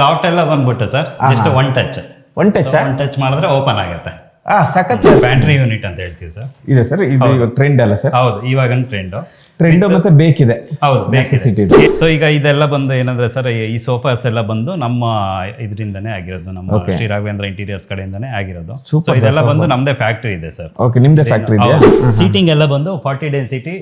Loft ಎಲ್ಲ ಬಂದ್ಬಿಟ್ಟು sir just one touch ಮಾಡಿದ್ರೆ ಓಪನ್ ಆಗುತ್ತೆ. ಸಖತ್ ಸರ್. ಬ್ಯಾಟ್ರಿ ಯೂನಿಟ್ ಅಂತ ಹೇಳ್ತೀವಿ ಸರ್. ಇದೆ ಸರ್, ಇದು ಇವಾಗ ಟ್ರೆಂಡ್ ಅಲ್ಲ ಸರ್? ಹೌದು, ಇವಾಗ ಟ್ರೆಂಡ್ ಮತ್ತೆ ಬೇಕಿದೆ. ಹೌದು, ನೆಸೆಸಿಟಿ. ಸೊ ಈಗ ಇದೆಲ್ಲ ಬಂದು ಏನಂದ್ರೆ ಸರ್, ಈ ಸೋಫಾಸ್ ಎಲ್ಲ ಬಂದು ನಮ್ಮ ಇದರಿಂದನೇ ಆಗಿರೋದು, ನಮ್ಮ ಶ್ರೀ ರಾಘವೇಂದ್ರ ಇಂಟೀರಿಯರ್ಸ್ ಕಡೆಯಿಂದನೇ ಆಗಿರೋದು. ಸೊ ಇದೆಲ್ಲ ಬಂದು ನಮ್ದೇ ಫ್ಯಾಕ್ಟರಿ ಇದೆ ಸರ್. ಓಕೆ, ನಿಮ್ದೇ ಫ್ಯಾಕ್ಟರಿ ಇದೆ. ಸೀಟಿಂಗ್ ಎಲ್ಲ ಬಂದು 40 ಡೆನ್ಸಿಟಿ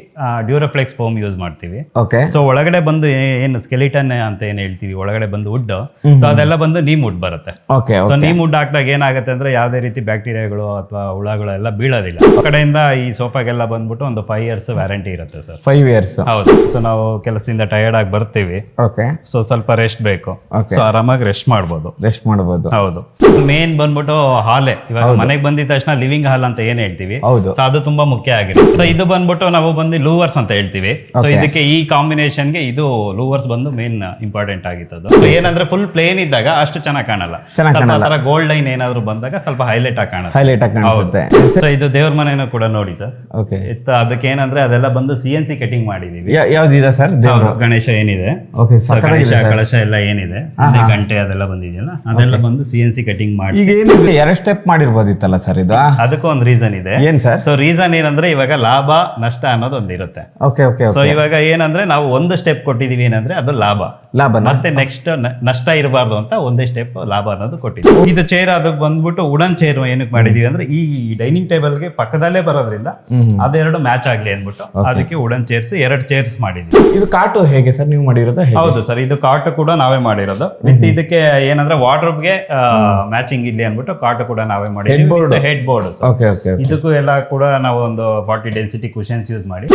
ಡ್ಯೂರೋಫ್ಲೆಕ್ಸ್ ಫೋಮ್ ಯೂಸ್ ಮಾಡ್ತೀವಿ. ಓಕೆ. ಸೊ ಒಳಗಡೆ ಬಂದು ಏನು ಸ್ಕೆಲಿಟನ್ ಅಂತ ಏನ್ ಹೇಳ್ತೀವಿ, ಒಳಗಡೆ ಬಂದು ವುಡ್, ಸೊ ಅದೆಲ್ಲ ಬಂದು ನೀಮ್ ವುಡ್ ಬರುತ್ತೆ. ಓಕೆ. ಸೊ ನೀಮ್ ವುಡ್ ಹಾಕಿದಾಗ ಏನಾಗುತ್ತೆ ಅಂದ್ರೆ ಯಾವುದೇ ರೀತಿ ಬ್ಯಾಕ್ಟೀರಿಯಾಗಳು ಅಥವಾ ಹುಳಗಳು ಎಲ್ಲ ಬೀಳೋದಿಲ್ಲ. ಆ ಕಡೆಯಿಂದ ಈ ಸೋಫಾಗೆಲ್ಲ ಬಂದ್ಬಿಟ್ಟು ಒಂದು 5 years ವ್ಯಾರಂಟಿ ಇರುತ್ತೆ ಸರ್. 5 years. ಹೌದು. ಸೊ ನಾವು ಕೆಲಸದಿಂದ ಟಯರ್ಡ್ ಆಗಿ ಬರ್ತೀವಿ, ಓಕೆ, ಸೊ ಸ್ವಲ್ಪ ರೆಸ್ಟ್ ಬೇಕು, ಸೊ ಆರಾಮಾಗಿ ರೆಸ್ಟ್ ಮಾಡಬಹುದು. ಹೌದು. ಮೇನ್ ಬಂದ್ಬಿಟ್ಟು ಹಾಲೆ, ಇವಾಗ ಮನೆಗೆ ಬಂದಿದ ತಕ್ಷಣ ಲಿವಿಂಗ್ ಹಾಲ್ ಅಂತ ಏನ್ ಹೇಳ್ತೀವಿ, ಸೊ ಅದು ತುಂಬಾ ಮುಖ್ಯ ಆಗಿರುತ್ತೆ. ಸೊ ಇದು ಬಂದ್ಬಿಟ್ಟು ನಾವು ಬಂದು ಲೂವರ್ಸ್ ಅಂತ ಹೇಳ್ತೀವಿ. ಸೊ ಇದಕ್ಕೆ ಈ ಕಾಂಬಿನೇಷನ್ಗೆ ಇದು ಲೂವರ್ಸ್ ಬಂದು ಮೇನ್ ಇಂಪಾರ್ಟೆಂಟ್ ಆಗಿತ್ತು. ಏನಂದ್ರೆ ಫುಲ್ ಪ್ಲೇನ್ ಇದ್ದಾಗ ಅಷ್ಟು ಚೆನ್ನಾಗಿ ಕಾಣಲ್ಲ, ತರ ಗೋಲ್ಡ್ ಲೈನ್ ಏನಾದ್ರು ಬಂದಾಗ ಸ್ವಲ್ಪ ಹೈಲೈಟ್ ಆಗಿ ಕಾಣುತ್ತೆ. ಸೊ ಇದು ದೇವ್ರ ಮನೆನೂ ಕೂಡ ನೋಡಿ ಸರ್. ಓಕೆ. ಅದಕ್ಕೆ ಏನಂದ್ರೆ ಅದೆಲ್ಲ ಬಂದು CNC ಕಟಿಂಗ್ ಮಾಡಿದೀವಿ. ಯಾವ್ದಿದೆ ಸರ್? ಗಣೇಶ ಏನಿದೆ, ಕಳಶ ಎಲ್ಲ ಏನಿದೆ, ಗಂಟೆ ಅದೆಲ್ಲ ಬಂದಿದೆಯಲ್ಲ, ಅದೆಲ್ಲ ಬಂದು CNC ಕಟಿಂಗ್ ಮಾಡಿ. ಈಗ ಏನಿದೆ, 2 ಸ್ಟೆಪ್ ಮಾಡಿರ್ಬೋದಿತ್ತಲ್ಲ ಸರ್ ಇದು? ಅದಕ್ಕೂ ಒಂದು ರೀಸನ್ ಇದೆ. ಏನ್ ಸರ್? ಸೊ ರೀಸನ್ ಏನಂದ್ರೆ ಇವಾಗ ಲಾಭ ನಷ್ಟ ಅನ್ನೋದು ಒಂದು ಇರುತ್ತೆ. ಸೊ ಇವಾಗ ಏನಂದ್ರೆ ನಾವು ಒಂದು ಸ್ಟೆಪ್ ಕೊಟ್ಟಿದೀವಿ ಏನಂದ್ರೆ ಅದು ಲಾಭ, ಮತ್ತೆ ನೆಕ್ಸ್ಟ್ ನಷ್ಟ ಇರಬಾರ್ದು ಅಂತ ಒಂದೇ ಸ್ಟೆಪ್ ಲಾಭ ಅನ್ನೋದು ಕೊಟ್ಟಿದ್ದೀವಿ. ಇದು ಚೇರ್ ಅದಕ್ಕೆ ಬಂದ್ಬಿಟ್ಟು ವುಡನ್ ಚೇರ್ ಏನಕ್ಕೆ ಮಾಡಿದೀವಿ ಅಂದ್ರೆ ಈ ಡೈನಿಂಗ್ ಟೇಬಲ್ಗೆ ಪಕ್ಕದಲ್ಲೇ ಬರೋದ್ರಿಂದ ಅದೆರಡು ಮ್ಯಾಚ್ ಆಗ್ಲಿ ಅಂದ್ಬಿಟ್ಟು ಅದಕ್ಕೆ ವುಡನ್ ಚೇರ್ಸ್ 2 ಚೇರ್ಸ್ ಮಾಡಿದೀವಿ. ಇದು ಕಾಟು ಹೇಗೆ ಸರ್ ನೀವು ಮಾಡಿರೋದು? ಹೌದು ಸರ್, ಇದು ಕಾಟು ಕೂಡ ನಾವೇ ಮಾಡಿರೋದು. ವಿತ್ ಇದಕ್ಕೆ ಏನಂದ್ರೆ ವಾರ್ಡ್ರೋಬ್ಗೆ ಮ್ಯಾಚಿಂಗ್ ಇಲ್ಲಿ ಅಂದ್ಬಿಟ್ಟು ಕಾಟು ಕೂಡ ನಾವೇ ಮಾಡಿದ್ದೀವಿ. ಹೆಡ್ ಬೋರ್ಡ್ ಇದಕ್ಕೂ ಎಲ್ಲ ಕೂಡ ನಾವು ಒಂದು 40 ಡೆನ್ಸಿಟಿ ಕುಷನ್ಸ್ ಯೂಸ್ ಮಾಡಿ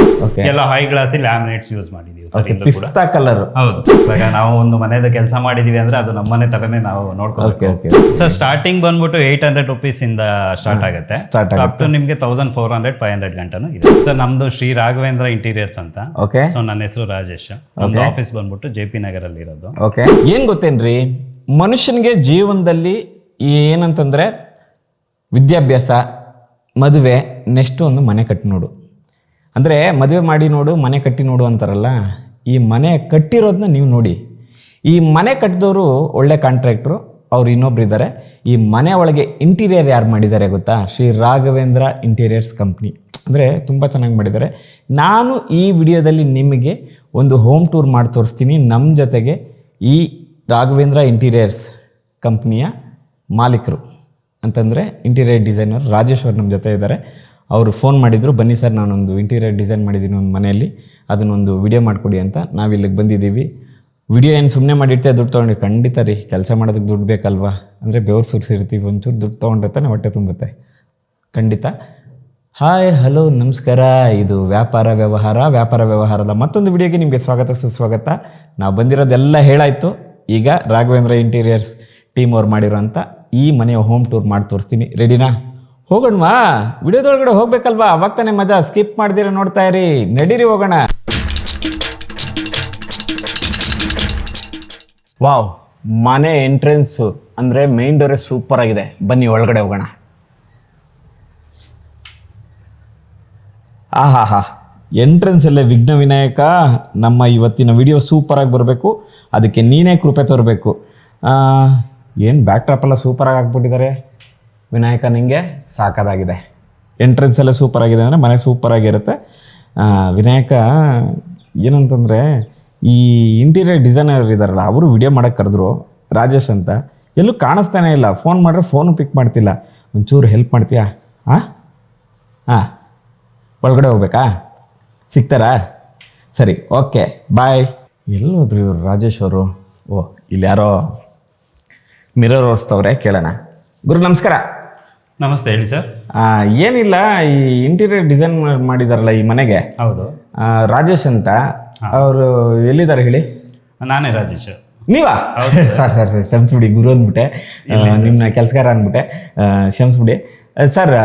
ಎಲ್ಲ ಹೈ ಗ್ಲಾಸಿ ಲ್ಯಾಮಿನೇಟ್ಸ್ ಯೂಸ್ ಮಾಡಿದೀವಿ. ಪಿಸ್ತಾ ಕಲರ್. ಹೌದು, ಇವಾಗ ನಾವು ಒಂದು ಮನೆಯದ ಕೆಲಸ ಮಾಡಿದೀವಿ ಅಂದ್ರೆ ಅದು ನಮ್ಮನೆ ತರನೇ ನಾವು ನೋಡ್ಕೋಬೇಕು. ಸರ್ ಸ್ಟಾರ್ಟಿಂಗ್ ಬಂದ್ಬಿಟ್ಟು 800 rupees ಇಂದ ಸ್ಟಾರ್ಟ್ ಆಗುತ್ತೆ, ಅಪ್ ಟು ನಿಮ್ಗೆ 1400-500 ಗಂಟನೂ ಇದೆ. ಸರ್ ನಮ್ದು ಶ್ರೀ ರಾಘವೇಂದ್ರ ಇಂಟೀರಿಯರ್ಸ್ ಅಂತ. ಸೊ ನನ್ನ ಹೆಸರು ರಾಜೇಶ್. ನಮ್ಮ ಆಫೀಸ್ ಬಂದ್ಬಿಟ್ಟು JP ನಗರಲ್ಲಿ ಇರೋದು. ಓಕೆ. ಏನ್ ಗೊತ್ತೇನ್ರಿ, ಮನುಷ್ಯನಿಗೆ ಜೀವನದಲ್ಲಿ ಏನಂತಂದ್ರೆ ವಿದ್ಯಾಭ್ಯಾಸ, ಮದುವೆ, ನೆಕ್ಸ್ಟ್ ಒಂದು ಮನೆ ಕಟ್ಟಿ ನೋಡು. ಅಂದರೆ ಮದುವೆ ಮಾಡಿ ನೋಡು, ಮನೆ ಕಟ್ಟಿ ನೋಡು ಅಂತಾರಲ್ಲ, ಈ ಮನೆ ಕಟ್ಟಿರೋದನ್ನ ನೀವು ನೋಡಿ. ಈ ಮನೆ ಕಟ್ಟಿದವರು ಒಳ್ಳೆ ಕಾಂಟ್ರಾಕ್ಟ್ರು, ಅವ್ರು ಇನ್ನೊಬ್ರು ಇದ್ದಾರೆ. ಈ ಮನೆ ಒಳಗೆ ಇಂಟೀರಿಯರ್ ಯಾರು ಮಾಡಿದ್ದಾರೆ ಗೊತ್ತಾ? Shri Raghavendra interiors company. ಅಂದರೆ ತುಂಬ ಚೆನ್ನಾಗಿ ಮಾಡಿದ್ದಾರೆ. ನಾನು ಈ ವಿಡಿಯೋದಲ್ಲಿ ನಿಮಗೆ ಒಂದು ಹೋಮ್ ಟೂರ್ ಮಾಡಿ ತೋರಿಸ್ತೀನಿ. ನಮ್ಮ ಜೊತೆಗೆ ಈ ರಾಘವೇಂದ್ರ ಇಂಟೀರಿಯರ್ಸ್ ಕಂಪ್ನಿಯ ಮಾಲೀಕರು ಅಂತಂದರೆ ಇಂಟೀರಿಯರ್ ಡಿಸೈನರ್ ರಾಜೇಶ್ ಅವರು ನಮ್ಮ ಜೊತೆ ಇದ್ದಾರೆ. ಅವರು ಫೋನ್ ಮಾಡಿದರು, ಬನ್ನಿ ಸರ್ ನಾನೊಂದು ಇಂಟೀರಿಯರ್ ಡಿಸೈನ್ ಮಾಡಿದ್ದೀನಿ ಒಂದು ಮನೆಯಲ್ಲಿ, ಅದನ್ನೊಂದು ವಿಡಿಯೋ ಮಾಡಿಕೊಡಿ ಅಂತ. ನಾವು ಇಲ್ಲಿಗೆ ಬಂದಿದ್ದೀವಿ. ವಿಡಿಯೋ ಏನು ಸುಮ್ಮನೆ ಮಾಡಿರ್ತೀವಿ ದುಡ್ಡು ತೊಗೊಂಡು? ಖಂಡಿತ ರೀ, ಕೆಲಸ ಮಾಡೋದಕ್ಕೆ ದುಡ್ಡು ಬೇಕಲ್ವಾ? ಅಂದರೆ ಬೆವರು ಸುರಿಸಿರ್ತೀವಿ, ಒಂಚೂರು ದುಡ್ಡು ತೊಗೊಂಡಿರ್ತಾನೆ ಹೊಟ್ಟೆ ತುಂಬುತ್ತೆ ಖಂಡಿತ. ಹಾಯ್, ಹಲೋ, ನಮಸ್ಕಾರ. ಇದು ವ್ಯಾಪಾರ ವ್ಯವಹಾರದ ಮತ್ತೊಂದು ವಿಡಿಯೋಗೆ ನಿಮಗೆ ಸ್ವಾಗತ, ಸುಸ್ವಾಗತ. ನಾವು ಬಂದಿರೋದೆಲ್ಲ ಹೇಳಾಯಿತು. ಈಗ ರಾಘವೇಂದ್ರ ಇಂಟೀರಿಯರ್ಸ್ ಟೀಮ್ ಅವ್ರು ಮಾಡಿರೋಂಥ ಈ ಮನೆಯ ಹೋಮ್ ಟೂರ್ ಮಾಡಿ ತೋರಿಸ್ತೀನಿ. ರೆಡಿನಾ? ಹೋಗೋಣವಾ? ವಿಡಿಯೋದೊಳಗಡೆ ಹೋಗ್ಬೇಕಲ್ವಾ? ಅವಾಗ ತಾನೇ ಮಜಾ. ಸ್ಕಿಪ್ ಮಾಡ್ದಿರ ನೋಡ್ತಾ ಇರಿ. ನಡೀರಿ, ಹೋಗೋಣ. ವಾವ್, ಮನೆ ಎಂಟ್ರೆನ್ಸು ಅಂದರೆ ಮೇನ್ ಡೋರೇ ಸೂಪರ್ ಆಗಿದೆ. ಬನ್ನಿ ಒಳಗಡೆ ಹೋಗೋಣ. ಆಹಾ, ಎಂಟ್ರೆನ್ಸ್ ಅಲ್ಲೇ ವಿಘ್ನ ವಿನಾಯಕ. ನಮ್ಮ ಇವತ್ತಿನ ವಿಡಿಯೋ ಸೂಪರಾಗಿ ಬರಬೇಕು, ಅದಕ್ಕೆ ನೀನೇ ಕೃಪೆ ತೋರಬೇಕು. ಏನು ಬ್ಯಾಕ್ ಡ್ರಾಪೆಲ್ಲ ಸೂಪರಾಗಿ ಹಾಕ್ಬಿಟ್ಟಿದ್ದಾರೆ. ವಿನಾಯಕ ನಿಂಗೆ ಸಾಕಾಗಿದೆ. ಎಂಟ್ರೆನ್ಸೆಲ್ಲ ಸೂಪರಾಗಿದೆ ಅಂದರೆ ಮನೆ ಸೂಪರಾಗಿರುತ್ತೆ. ವಿನಾಯಕ ಏನಂತಂದರೆ, ಈ ಇಂಟೀರಿಯರ್ ಡಿಸೈನರ್ ಇದ್ದಾರಲ್ಲ, ಅವರು ವಿಡಿಯೋ ಮಾಡೋಕ್ಕೆ ಕರೆದ್ರು, ರಾಜೇಶ್ ಅಂತ. ಎಲ್ಲೂ ಕಾಣಿಸ್ತಾನೆ ಇಲ್ಲ. ಫೋನ್ ಮಾಡಿದ್ರೆ ಫೋನು ಪಿಕ್ ಮಾಡ್ತಿಲ್ಲ. ಒಂಚೂರು ಹೆಲ್ಪ್ ಮಾಡ್ತೀಯಾ? ಹಾಂ, ಒಳಗಡೆ ಹೋಗ್ಬೇಕಾ? ಸಿಗ್ತಾರಾ? ಸರಿ, ಓಕೆ, ಬಾಯ್. ಎಲ್ಲೋದ್ರು ಇವರು ರಾಜೇಶ್ ಅವರು? ಓ, ಇಲ್ಲಿ ಯಾರೋ ಮಿರರ್ ಓಡಿಸ್ತವ್ರೆ, ಕೇಳೋಣ. ಗುರು ನಮಸ್ಕಾರ. ನಮಸ್ತೆ, ಹೇಳಿ ಸರ್. ಏನಿಲ್ಲ, ಈ ಇಂಟೀರಿಯರ್ ಡಿಸೈನ್ ಮಾಡಿದಾರಲ್ಲ ಈ ಮನೆಗೆ, ಹೌದು, ರಾಜೇಶ್ ಅಂತ. ಅವರು ಎಲ್ಲಿದ್ದಾರೆ ಹೇಳಿ? ನಾನೇ ರಾಜೇಶ್. ನೀವಾ? ಸರ್ ಕ್ಷಮಿಸ್ಬಿಡಿ, ಗುರು ಅಂದ್ಬಿಟ್ಟೆ, ನಿಮ್ಮ ಕೆಲಸಗಾರ ಅಂದ್ಬಿಟ್ಟೆ, ಕ್ಷಮಿಸ್ಬಿಡಿ ಸರ್.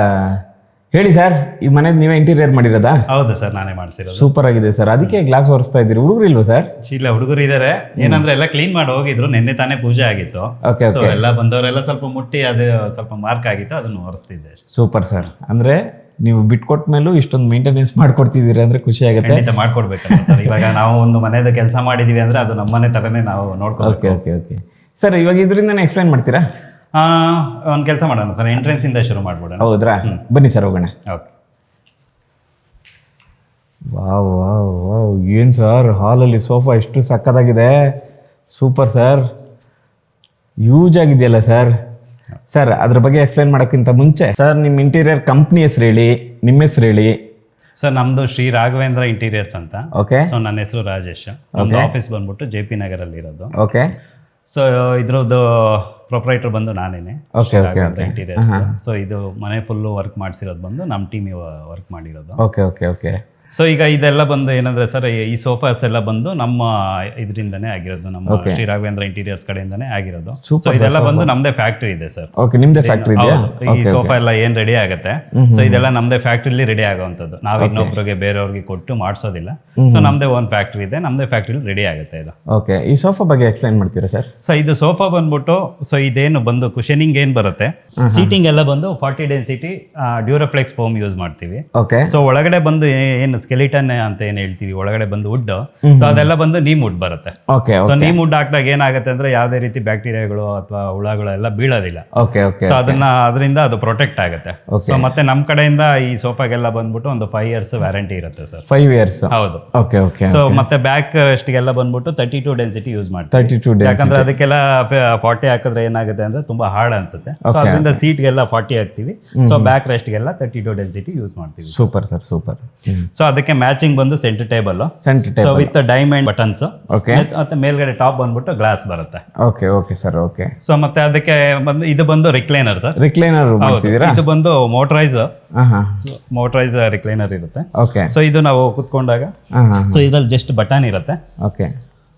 ಹೇಳಿ ಸರ್, ಈ ಮನೇದು ನೀವೇ ಇಂಟೀರಿಯರ್ ಮಾಡಿರೋದಾ? ಹೌದು ಸರ್, ನಾನೇ ಮಾಡಿಸಿರೋದು. ಸೂಪರ್ ಆಗಿದೆ ಸರ್. ಅದಕ್ಕೆ ಗ್ಲಾಸ್ ಒರೆಸ್ತಾ ಇದ್ದೀರಿ. ಹುಡುಗರು ಇಲ್ವಾ ಸರ್? ಇಲ್ಲ, ಹುಡುಗರು ಇದ್ದಾರೆ. ಏನಂದ್ರೆ ಎಲ್ಲ ಕ್ಲೀನ್ ಮಾಡಿ ಹೋಗಿದ್ರು, ನಿನ್ನೆ ತಾನೇ ಪೂಜೆ ಆಗಿತ್ತು. ಸೊ ಎಲ್ಲ ಬಂದವರೆಲ್ಲ ಸ್ವಲ್ಪ ಮುಟ್ಟಿ ಅದು ಸ್ವಲ್ಪ ಮಾರ್ಕ್ ಆಗಿತ್ತು, ಅದನ್ನು ಒರೆಸ್ತಿದ್ದೆ. Super sir. ಅಂದ್ರೆ ನೀವು ಬಿಟ್ಕೊಟ್ಟ ಮೇಲೂ ಇಷ್ಟೊಂದು ಮೇಂಟೆನೆನ್ಸ್ ಮಾಡ್ಕೊಡ್ತಿದ್ದೀರಿ ಅಂದ್ರೆ ಖುಷಿ ಆಗುತ್ತೆ. ಮಾಡ್ಕೊಡ್ಬೇಕಲ್ಲ ಸರ್. ಇವಾಗ ನಾವು ಒಂದು ಮನೆಯದ ಕೆಲಸ ಮಾಡಿದೀವಿ ಅಂದ್ರೆ ಅದು ನಮ್ಮನೆ ತರನೇ ನಾವು ನೋಡ್ಕೊಬೇಕು. ಓಕೆ. ಸರ್ ಇವಾಗ ಇದರಿಂದನೇ ಎಕ್ಸ್ಪ್ಲೈನ್ ಮಾಡ್ತೀರಾ? ಒಂದು ಕೆಲಸ ಮಾಡೋಣ ಸರ್, ಎಂಟ್ರೆನ್ಸ್ ಇಂದ ಶುರು ಮಾಡ್ಬಿಡೋಣ. ಹೌದ್ರಾ? ಬನ್ನಿ ಸರ್ ಹೋಗೋಣ. ಓಕೆ. ವಾವ್ ವಾವ್ ವಾವ್, ಏನು ಸರ್ ಹಾಲಲ್ಲಿ ಸೋಫಾ ಎಷ್ಟು ಸಕ್ಕತ್ತಾಗಿದೆ. ಸೂಪರ್ ಸರ್, ಯೂಸ್ ಆಗಿದೆಯಲ್ಲ ಸರ್. ಸರ್ ಅದ್ರ ಬಗ್ಗೆ ಎಕ್ಸ್ಪ್ಲೈನ್ ಮಾಡೋಕ್ಕಿಂತ ಮುಂಚೆ ಸರ್ ನಿಮ್ಮ ಇಂಟೀರಿಯರ್ ಕಂಪ್ನಿ ಹೆಸರು ಹೇಳಿ, ನಿಮ್ಮ ಹೆಸರು ಹೇಳಿ. ಸರ್ ನಮ್ದು ಶ್ರೀ ರಾಘವೇಂದ್ರ ಇಂಟೀರಿಯರ್ಸ್ ಅಂತ. ಓಕೆ. ಸೊ ನನ್ನ ಹೆಸರು ರಾಜೇಶ್. ನಮ್ದು ಆಫೀಸ್ ಬಂದ್ಬಿಟ್ಟು JP ನಗರಲ್ಲಿ ಇರೋದು. ಓಕೆ. ಸೊ ಇದ್ರದ್ದು ಪ್ರೊಪ್ರೈಟರ್ ಬಂದು ನಾನೇನೆ, ಇಂಟೀರಿಯರ್ಸ್. ಸೊ ಇದು ಮನೆ ಫುಲ್ಲು ವರ್ಕ್ ಮಾಡಿಸಿರೋದು ಬಂದು ನಮ್ಮ ಟೀಮ್ ವರ್ಕ್ ಮಾಡಿರೋದು. Okay okay okay. ಸೊ ಈಗ ಇದೆಲ್ಲ ಬಂದು ಏನಂದ್ರೆ ಸರ್, ಈ ಸೋಫಾಸ್ ಎಲ್ಲ ಬಂದು ನಮ್ಮ ಇದರಿಂದನೇ ಆಗಿರೋದು, ನಮ್ಮ ಶ್ರೀ ರಾಘವೇಂದ್ರ ಇಂಟೀರಿಯರ್ಸ್ ಕಡೆಯಿಂದನೇ ಆಗಿರೋದು. ಸೊ ಇದೆಲ್ಲ ಬಂದು ನಮ್ದೇ ಫ್ಯಾಕ್ಟ್ರಿ ಇದೆ ಸರ್. ಓಕೆ, ನಿಮ್ದೇ ಫ್ಯಾಕ್ಟ್ರಿ ಇದೆಯಾ? ಈ ಸೋಫಾ ಎಲ್ಲ ಏನ್ ರೆಡಿ ಆಗುತ್ತೆ, ಸೊ ಇದೆಲ್ಲ ನಮ್ದೇ ಫ್ಯಾಕ್ಟ್ರಿಲಿ ರೆಡಿ ಆಗುವಂಥದ್ದು. ನಾವು ಇನ್ನೊಬ್ರಿಗೆ ಬೇರೆಯವ್ರಿಗೆ ಕೊಟ್ಟು ಮಾಡಿಸೋದಿಲ್ಲ. ಸೊ ನಮ್ದೇ ಓನ್ ಫ್ಯಾಕ್ಟ್ರಿ ಇದೆ, ನಮ್ದೇ ಫ್ಯಾಕ್ಟ್ರಿಲಿ ರೆಡಿ ಆಗುತ್ತೆ ಇದು. ಓಕೆ, ಈ ಸೋಫಾ ಬಗ್ಗೆ ಎಕ್ಸ್ಪ್ಲೈನ್ ಮಾಡ್ತೀರಾ ಸರ್? ಸೊ ಇದು ಸೋಫಾ ಬಂದ್ಬಿಟ್ಟು, ಸೊ ಇದೇನು ಬಂದು ಕುಶನಿಂಗ್ ಏನ್ ಬರುತ್ತೆ, ಸೀಟಿಂಗ್ ಎಲ್ಲ ಬಂದು 40 ಡೆನ್ಸಿಟಿ ಡ್ಯೂರೋಫ್ಲೆಕ್ಸ್ ಫೋಮ್ ಯೂಸ್ ಮಾಡ್ತೀವಿ. ಓಕೆ. ಸೊ ಒಳಗಡೆ ಬಂದು ಏನು ಸ್ಕೆಲಿಟನ್ ಅಂತ ಏನ್ ಹೇಳ್ತೀವಿ, ಒಳಗಡೆ ಬಂದು ವುಡ್, ಸೊ ಅದೆಲ್ಲ ಬಂದು ನೀಮ್ ವುಡ್ ಬರುತ್ತೆ. ಓಕೆ. ಸೊ ನೀಮ್ ವುಡ್ ಹಾಕಿದಾಗ ಏನಾಗುತ್ತೆ ಅಂದ್ರೆ ಯಾವುದೇ ರೀತಿ ಬ್ಯಾಕ್ಟೀರಿಯಾಗಳು ಅಥವಾ ಹುಳಗಳು ಎಲ್ಲ ಬೀಳೋದಿಲ್ಲ. Okay okay. ಸೊ ಅದರಿಂದ ಅದು ಪ್ರೊಟೆಕ್ಟ್ ಆಗುತ್ತೆ. ಸೊ ಮತ್ತೆ ನಮ್ಮ ಕಡೆಯಿಂದ ಈ ಸೋಫಾಗೆಲ್ಲ ಬಂದ್ಬಿಟ್ಟು ಒಂದು 5 years ವ್ಯಾರಂಟಿ ಇರುತ್ತೆ ಸರ್. 5 years. ಹೌದು. Okay okay. ಸೊ ಮತ್ತೆ ಬ್ಯಾಕ್ ರೆಸ್ಟ್ಗೆಲ್ಲ ಬಂದ್ಬಿಟ್ಟು 32 ಡೆನ್ಸಿಟಿ ಯೂಸ್ ಮಾಡ್ತೀವಿ. 32 ಡೆನ್ಸಿಟಿ. ಯಾಕಂದ್ರೆ ಅದಕ್ಕೆಲ್ಲ 40 ಹಾಕಿದ್ರೆ ಏನಾಗುತ್ತೆ ಅಂದ್ರೆ ತುಂಬಾ ಹಾರ್ಡ್ ಅನ್ಸುತ್ತೆ. ಸೊ ಅದರಿಂದ ಸೀಟ್ಗೆಲ್ಲ 40 ಹಾಕ್ತಿವಿ. ಸೊ ಬ್ಯಾಕ್ ರೆಸ್ಟ್ಗೆಲ್ಲ 32 ಡೆನ್ಸಿಟಿ ಯೂಸ್ ಮಾಡ್ತೀವಿ. Super sir, super. ಸೊ ಅದಕ್ಕೆ ಮ್ಯಾಚಿಂಗ್ ಬಂದು centre table, centre so with diamond buttons. Okay. ಮತ್ತೆ ಮೇಲ್ಗಡೆ ಟಾಪ್ ಬಂದ್ಬಿಟ್ಟು ಗ್ಲಾಸ್ ಬರುತ್ತೆ. Okay okay sir. Okay. So ಮತ್ತೆ ಅದಕ್ಕೆ ಬಂದು ಇದು ಬಂದು ರಿಕ್ಲೈನರ್ ಸರ್. ರಿಕ್ಲೈನರ್ ಮಾಡಿಸಿದ್ದೀರಾ? ಇದು ಬಂದು ಮೋಟರೈಸ್ ರಿಕ್ಲೈನರ್ ಇರುತ್ತೆ. ಓಕೆ. ಸೊ ಇದು ನಾವು ಕುತ್ಕೊಂಡಾಗ, ಸೊ ಇದ್ರಲ್ಲಿ ಜಸ್ಟ್ ಬಟನ್ ಇರುತ್ತೆ. ಓಕೆ.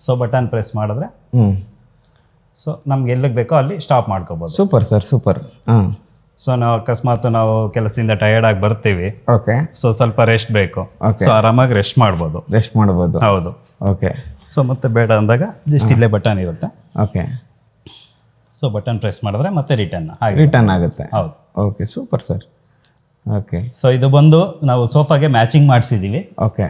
ಸೊ ಬಟನ್ ಪ್ರೆಸ್ ಮಾಡಿದ್ರೆ ಸೊ ನಮ್ಗೆ ಎಲ್ಲಿಗೆ ಬೇಕೋ ಅಲ್ಲಿ ಸ್ಟಾಪ್ ಮಾಡ್ಕೋಬಹುದು. Super sir, super. ಸೊ ನಾವು ಅಕಸ್ಮಾತ್ ನಾವು ಕೆಲಸದಿಂದ ಟಯರ್ಡ್ ಆಗಿ ಬರ್ತೀವಿ, ಓಕೆ, ಸೊ ಸ್ವಲ್ಪ ರೆಸ್ಟ್ ಬೇಕು, Okay. ಸೊ ಆರಾಮಾಗಿ ರೆಸ್ಟ್ ಮಾಡ್ಬೋದು. ರೆಸ್ಟ್ ಮಾಡ್ಬೋದು. ಹೌದು. ಓಕೆ. ಸೊ ಮತ್ತೆ ಬೇಡ ಅಂದಾಗ ಜಸ್ಟ್ ಇಲ್ಲೇ ಬಟನ್ ಇರುತ್ತೆ. ಓಕೆ. ಸೊ ಬಟನ್ ಪ್ರೆಸ್ ಮಾಡಿದ್ರೆ ಮತ್ತೆ ರಿಟರ್ನ್ ರಿಟರ್ನ್ ಆಗುತ್ತೆ. ಹೌದು. Okay, super sir. Okay. So ಇದು ಬಂದು ನಾವು ಸೋಫಾಗೆ ಮ್ಯಾಚಿಂಗ್ ಮಾಡಿಸಿದೀವಿ. ಓಕೆ.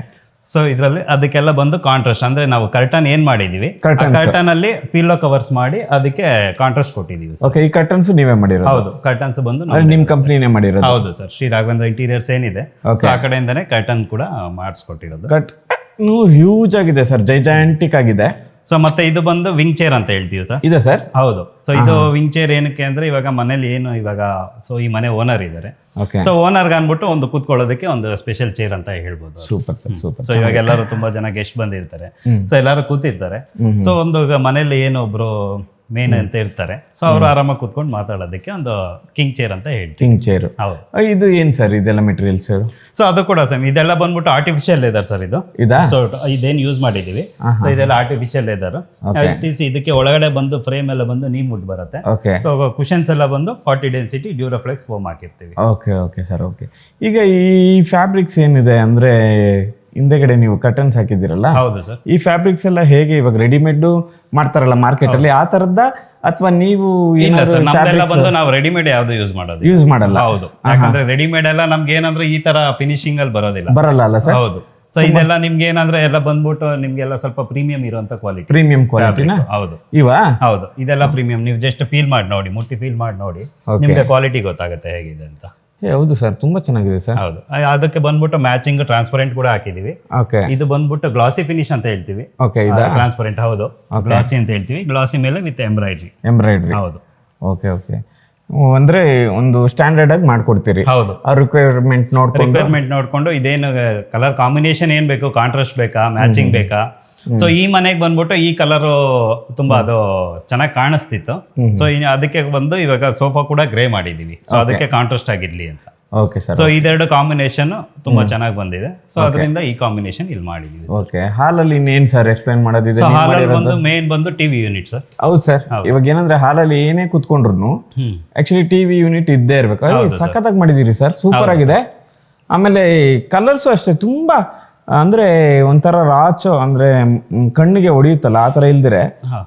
ಸೊ ಇದರಲ್ಲಿ ಅದಕ್ಕೆಲ್ಲ ಬಂದು ಕಾಂಟ್ರಾಸ್ಟ್, ಅಂದ್ರೆ ನಾವು ಕರ್ಟನ್ ಏನ್ ಮಾಡಿದೀವಿ, Curtains. ಕರ್ಟನ್ ಅಲ್ಲಿ ಪಿಲ್ಲೋ ಕವರ್ಸ್ ಮಾಡಿ ಅದಕ್ಕೆ ಕಾಂಟ್ರಾಸ್ಟ್ ಕೊಟ್ಟಿದೀವಿ. ಓಕೆ, ಈ ಕರ್ಟನ್ಸ್ ನೀವೇ ಮಾಡಿರೋದು? ಹೌದು, ಕರ್ಟನ್ಸ್ ಬಂದು ನಿಮ್ ಕಂಪ್ನಿನೇ ಮಾಡಿರೋದು? ಹೌದು ಸರ್, ಶ್ರೀ ರಾಘವೇಂದ್ರ ಇಂಟೀರಿಯರ್ಸ್ ಏನಿದೆ, Okay. ಸೊ ಆ ಕಡೆಯಿಂದನೇ ಕರ್ಟನ್ ಕೂಡ ಮಾಡಿಸ್ಕೊಟ್ಟಿರೋದು. ಹ್ಯೂಜ್ ಆಗಿದೆ ಸರ್, ಜೈಜಾಂಟಿಕ್ ಆಗಿದೆ. ಸೊ ಮತ್ತೆ ಇದು ಬಂದು ವಿಂಗ್ ಚೇರ್ ಅಂತ ಹೇಳ್ತೀವಿ ಸರ್. ಇದೆ ಸರ್? ಹೌದು. ಸೊ ಇದು ವಿಂಗ್ ಚೇರ್ ಏನಕ್ಕೆ ಅಂದ್ರೆ ಇವಾಗ ಮನೇಲಿ ಏನು ಇವಾಗ ಸೊ ಈ ಮನೆ ಓನರ್ ಇದ್ದಾರೆ. ಓಕೆ. ಸೊ ಓನರ್ಗೆ ಅನ್ಬಿಟ್ಟು ಒಂದು ಕೂತ್ಕೊಳ್ಳೋದಕ್ಕೆ ಒಂದು ಸ್ಪೆಷಲ್ ಚೇರ್ ಅಂತ ಹೇಳ್ಬೋದು. Super sir, super. ಸೊ ಇವಾಗ ಎಲ್ಲರೂ ತುಂಬಾ ಜನ ಗೆಸ್ಟ್ ಬಂದಿರ್ತಾರೆ, ಸೊ ಎಲ್ಲರೂ ಕೂತಿರ್ತಾರೆ. ಸೊ ಒಂದು ಮನೇಲಿ ಏನು ಒಬ್ರು ಮೇನ್ ಅಂತ ಇರ್ತಾರೆ, ಸೊ ಅವರು ಆರಾಮಾಗಿ ಕೂತ್ಕೊಂಡು ಮಾತಾಡೋದಕ್ಕೆ ಒಂದು ಕಿಂಗ್ ಚೇರ್ ಅಂತ ಹೇಳ್ತೀವಿ. King chair. ಹೌದು. ಇದು ಏನ್ ಸರ್ ಇದೆಲ್ಲ ಮೆಟೀರಿಯಲ್ಸ್? ಸೊ ಅದು ಕೂಡ ಸೇಮ್, ಇದೆಲ್ಲ ಬಂದ್ಬಿಟ್ಟು ಆರ್ಟಿಫಿಷಿಯಲ್ ಲೆದರ್ ಸರ್. ಇದು ಇದಾ? ಸೊ ಇದೇನು ಯೂಸ್ ಮಾಡಿದೀವಿ, ಸೊ ಇದೆಲ್ಲ ಆರ್ಟಿಫಿಷಿಯಲ್ ಲೆದರ್. ಇದಕ್ಕೆ ಒಳಗಡೆ ಬಂದು ಫ್ರೇಮ್ ಎಲ್ಲ ಬಂದು ನೀಮ್ ವುಡ್ ಬರುತ್ತೆ. ಓಕೆ. ಸೊ ಕುಶನ್ಸ್ ಎಲ್ಲ ಬಂದು 40 ಡೆನ್ಸಿಟಿ ಡ್ಯೂರೋಫ್ಲೆಕ್ಸ್ ಫೋಮ್ ಹಾಕಿರ್ತೀವಿ. Okay okay sir. ಓಕೆ. ಈಗ ಈ ಫ್ಯಾಬ್ರಿಕ್ಸ್ ಏನಿದೆ ಅಂದ್ರೆ ಹಿಂದೆಗಡೆ ನೀವು ಕರ್ಟನ್ಸ್ ಹಾಕಿದ್ದೀರಲ್ಲ, ಹೌದು ಸರ್. ಈ ಫ್ಯಾಬ್ರಿಕ್ಸ್ ಎಲ್ಲ ಹೇಗೆ ಇವಾಗ ರೆಡಿಮೇಡ್ ಮಾಡ್ತಾರಲ್ಲ ಮಾರ್ಕೆಟ್ ಅಲ್ಲಿ, ಆ ತರದ್ದ ಅಥವಾ ನೀವು ಇಲ್ಲ ಸರ್, ನಮ್ದೆಲ್ಲ ಬಂದು ನಾವು ರೆಡಿಮೇಡ್ ಯಾವ್ದು ಯೂಸ್ ಮಾಡೋದು ಯೂಸ್ ಮಾಡಲ್ಲ? ಹೌದು, ಯಾಕಂದ್ರೆ ರೆಡಿಮೇಡ್ ಎಲ್ಲ ನಮ್ಗೆ ಏನಂದ್ರೆ ಈ ತರ ಫಿನಿಶಿಂಗ್ ಅಲ್ಲಿ ಬರೋದಿಲ್ಲ. ಬರಲ್ಲ ಅಲ್ಲ ಸರ್? ಹೌದು. ಸೊ ಇದೆಲ್ಲ ನಿಮ್ಗೆ ಏನಂದ್ರೆ ಎಲ್ಲ ಬಂದ್ಬಿಟ್ಟು ನಿಮ್ಗೆಲ್ಲ ಸ್ವಲ್ಪ ಪ್ರೀಮಿಯಂ ಇರುವಂತ ಕ್ವಾಲಿಟಿ. ಪ್ರೀಮಿಯಂ ಕ್ವಾಲಿಟಿನ? ಹೌದು. ಇವಾ? ಹೌದು, ಇದೆಲ್ಲ ಪ್ರೀಮಿಯಂ. ನೀವು ಜಸ್ಟ್ ಫೀಲ್ ಮಾಡಿ ನೋಡಿ, ಮುಟ್ಟಿ ಫೀಲ್ ಮಾಡಿ ನೋಡಿ, ನಿಮ್ಗೆ ಕ್ವಾಲಿಟಿ ಗೊತ್ತಾಗುತ್ತೆ ಹೇಗಿದೆ ಅಂತ. ಹೌದು ಸರ್, ತುಂಬಾ ಚೆನ್ನಾಗಿದೆ ಸರ್. ಹೌದು. ಅದಕ್ಕೆ ಬಂದ್ಬಿಟ್ಟು ಮ್ಯಾಚಿಂಗ್ ಟ್ರಾನ್ಸ್ಪರೆಂಟ್ ಕೂಡ ಹಾಕಿದೀವಿ. ಓಕೆ. ಇದು ಬಂದ್ಬಿಟ್ಟು ಗ್ಲಾಸಿ ಫಿನಿಶ್ ಅಂತ ಹೇಳ್ತೀವಿ. ಓಕೆ. ಇದಾ ಟ್ರಾನ್ಸ್ಪರೆಂಟ್? ಹೌದು, ಗ್ಲಾಸಿ ಅಂತ ಹೇಳ್ತೀವಿ. ಗ್ಲಾಸಿ ಮೇಲೆ ವಿತ್ ಎಂಬ್ರಾಯ್ಡ್ರಿ. ಎಂಬ್ರಾಯ್ಡ್ರಿ? ಹೌದು. Okay okay. ಅಂದ್ರೆ ಒಂದು ಸ್ಟ್ಯಾಂಡರ್ಡ್ ಆಗಿ ಮಾಡ್ಕೊಡ್ತೀರಿ? ಹೌದು. ಆ ರಿಕ್ವೈರ್ಮೆಂಟ್ ನೋಡ್ಕೊಂಡು ಇದೇನು ಕಲರ್ ಕಾಂಬಿನೇಷನ್ ಏನ್ ಬೇಕು, ಕಾಂಟ್ರಾಸ್ಟ್ ಬೇಕಾ, ಮ್ಯಾಚಿಂಗ್ ಬೇಕಾ. ಸೊ ಈ ಮನೆಗೆ ಬಂದ್ಬಿಟ್ಟು ಈ ಕಲರ್ ತುಂಬಾ ಅದು ಚೆನ್ನಾಗಿ ಕಾಣಿಸ್ತಿತ್ತು. ಸೊ ಅದಕ್ಕೆ ಬಂದು ಇವಾಗ ಸೋಫಾ ಕೂಡ ಗ್ರೇ ಮಾಡಿದೀವಿ, ಸೊ ಅದಕ್ಕೆ ಕಾಂಟ್ರಾಸ್ಟ್ ಆಗಿರ್ಲಿ ಅಂತ. Okay sir. ಸೊ ಇದೆರಡು ಕಾಂಬಿನೇಷನ್ ತುಂಬಾ ಚೆನ್ನಾಗಿ ಬಂದಿದೆ, ಸೊ ಅದರಿಂದ ಈ ಕಾಂಬಿನೇಷನ್ ಇಲ್ಲಿ ಮಾಡಿದೀವಿ. ಓಕೆ. ಹಾಲಲ್ಲಿ ಇನ್ನೇನ್ ಸರ್ ಎಕ್ಸ್ಪ್ಲೈನ್ ಮಾಡೋದಿದೆ? ಹಾಲಲ್ಲಿ ಬಂದು ಮೇನ್ ಬಂದು ಟಿವಿ ಯೂನಿಟ್ ಸರ್. ಹೌದು ಸರ್. ಇವಾಗ ಏನಂದ್ರೆ ಹಾಲಲ್ಲಿ ಏನೇ ಕುತ್ಕೊಂಡ್ರು ಆಕ್ಚುಲಿ ಟಿವಿ ಯೂನಿಟ್ ಇದ್ದೇ ಇರ್ಬೇಕು. ಸಖತ್ತಾಗಿ ಮಾಡಿದೀರಿ ಸರ್, ಸೂಪರ್ ಆಗಿದೆ. ಆಮೇಲೆ ಕಲರ್ಸು ಅಷ್ಟೇ ತುಂಬಾ ಅಂದ್ರೆ ಒಂಥರ ರಾಚೋ ಅಂದ್ರೆ ಕಣ್ಣಿಗೆ ಹೊಡೆಯುತ್ತಲ್ಲ ಆ ತರ ಇಲ್ದಿರೆ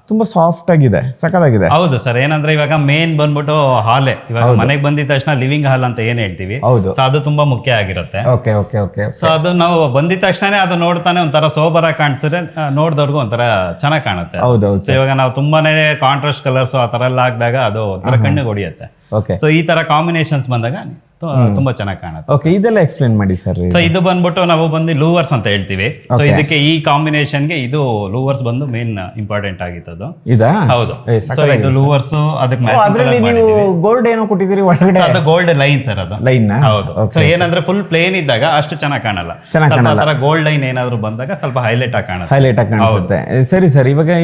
ತುಂಬಾ ಸಾಫ್ಟ್ ಆಗಿದೆ, ಸಖತ್ತಾಗಿದೆ. ಹೌದು ಸರ್, ಏನಂದ್ರೆ ಇವಾಗ ಮೇನ್ ಬಂದ್ಬಿಟ್ಟು ಹಾಲೆ, ಇವಾಗ ಮನೆಗೆ ಬಂದಿದ ತಕ್ಷಣ ಲಿವಿಂಗ್ ಹಾಲ್ ಅಂತ ಏನ್ ಹೇಳ್ತೀವಿ, ಹೌದು, ಸೊ ಅದು ತುಂಬಾ ಮುಖ್ಯ ಆಗಿರುತ್ತೆ. Okay okay okay. ಸೊ ಅದು ನಾವು ಬಂದಿದ ತಕ್ಷಣ ಅದು ನೋಡ್ತಾನೆ ಒಂಥರ ಸೋಬರ್ ಆಗಿ ಕಾಣಿಸಿದ್ರೆ ನೋಡಿದವ್ರಿಗೂ ಒಂಥರ ಚೆನ್ನಾಗಿ ಕಾಣುತ್ತೆ. ಹೌದೌದು. ಸೊ ಇವಾಗ ನಾವು ತುಂಬಾನೇ ಕಾಂಟ್ರಾಸ್ಟ್ ಕಲರ್ಸ್ ಆ ತರ ಎಲ್ಲ ಹಾಕಿದಾಗ ಅದು ಒಂಥರ ಕಣ್ಣಿಗೆ ಹೊಡಿಯುತ್ತೆ. ಓಕೆ. ಸೊ ಈ ತರ ಕಾಂಬಿನೇಷನ್ಸ್ ಬಂದಾಗ ತುಂಬಾ ಚೆನ್ನಾಗಿ ಕಾಣುತ್ತೆ. ಓಕೆ, ಇದೆಲ್ಲ ಎಕ್ಸ್ಪ್ಲೇನ್ ಮಾಡಿ ಸರ್. ಸೊ ಇದು ಬಂದ್ಬಿಟ್ಟು ನಾವು ಬಂದು ಲೂವರ್ಸ್ ಅಂತ ಹೇಳ್ತೀವಿ. ಸೊ ಇದಕ್ಕೆ ಈ ಕಾಂಬಿನೇಷನ್ಗೆ ಇದು ಲೂವರ್ಸ್ ಬಂದು ಮೇನ್ ಇಂಪಾರ್ಟೆಂಟ್ ಆಗಿತ್ತು. ಇದಾ? ಹೌದು. ಸೊ ಇದು ಲೂವರ್ಸ್ ಅದಕ್ಕೆ ಅದ್ರಲ್ಲಿ ನೀವು ಗೋಲ್ಡ್ ಏನೋ ಕೊಟ್ಟಿದ್ದೀರಿ ಒಳಗಡೆ. ಅದು ಗೋಲ್ಡ್ ಲೈನ್ ಸರ್, ಅದು ಲೈನ್. ಹೌದು. ಸೊ ಏನಂದ್ರೆ ಫುಲ್ ಪ್ಲೇನ್ ಇದ್ದಾಗ ಅಷ್ಟು ಚೆನ್ನಾಗಿ ಕಾಣಲ್ಲ, ಗೋಲ್ಡ್ ಲೈನ್ ಏನಾದ್ರು ಬಂದಾಗ ಸ್ವಲ್ಪ ಹೈಲೈಟ್ ಆಗಿ ಕಾಣುತ್ತೆ. ಹೈಲೈಟ್ ಆಗಿ ಕಾಣಿಸುತ್ತೆ. ಸರಿ ಸರ್, ಇವಾಗ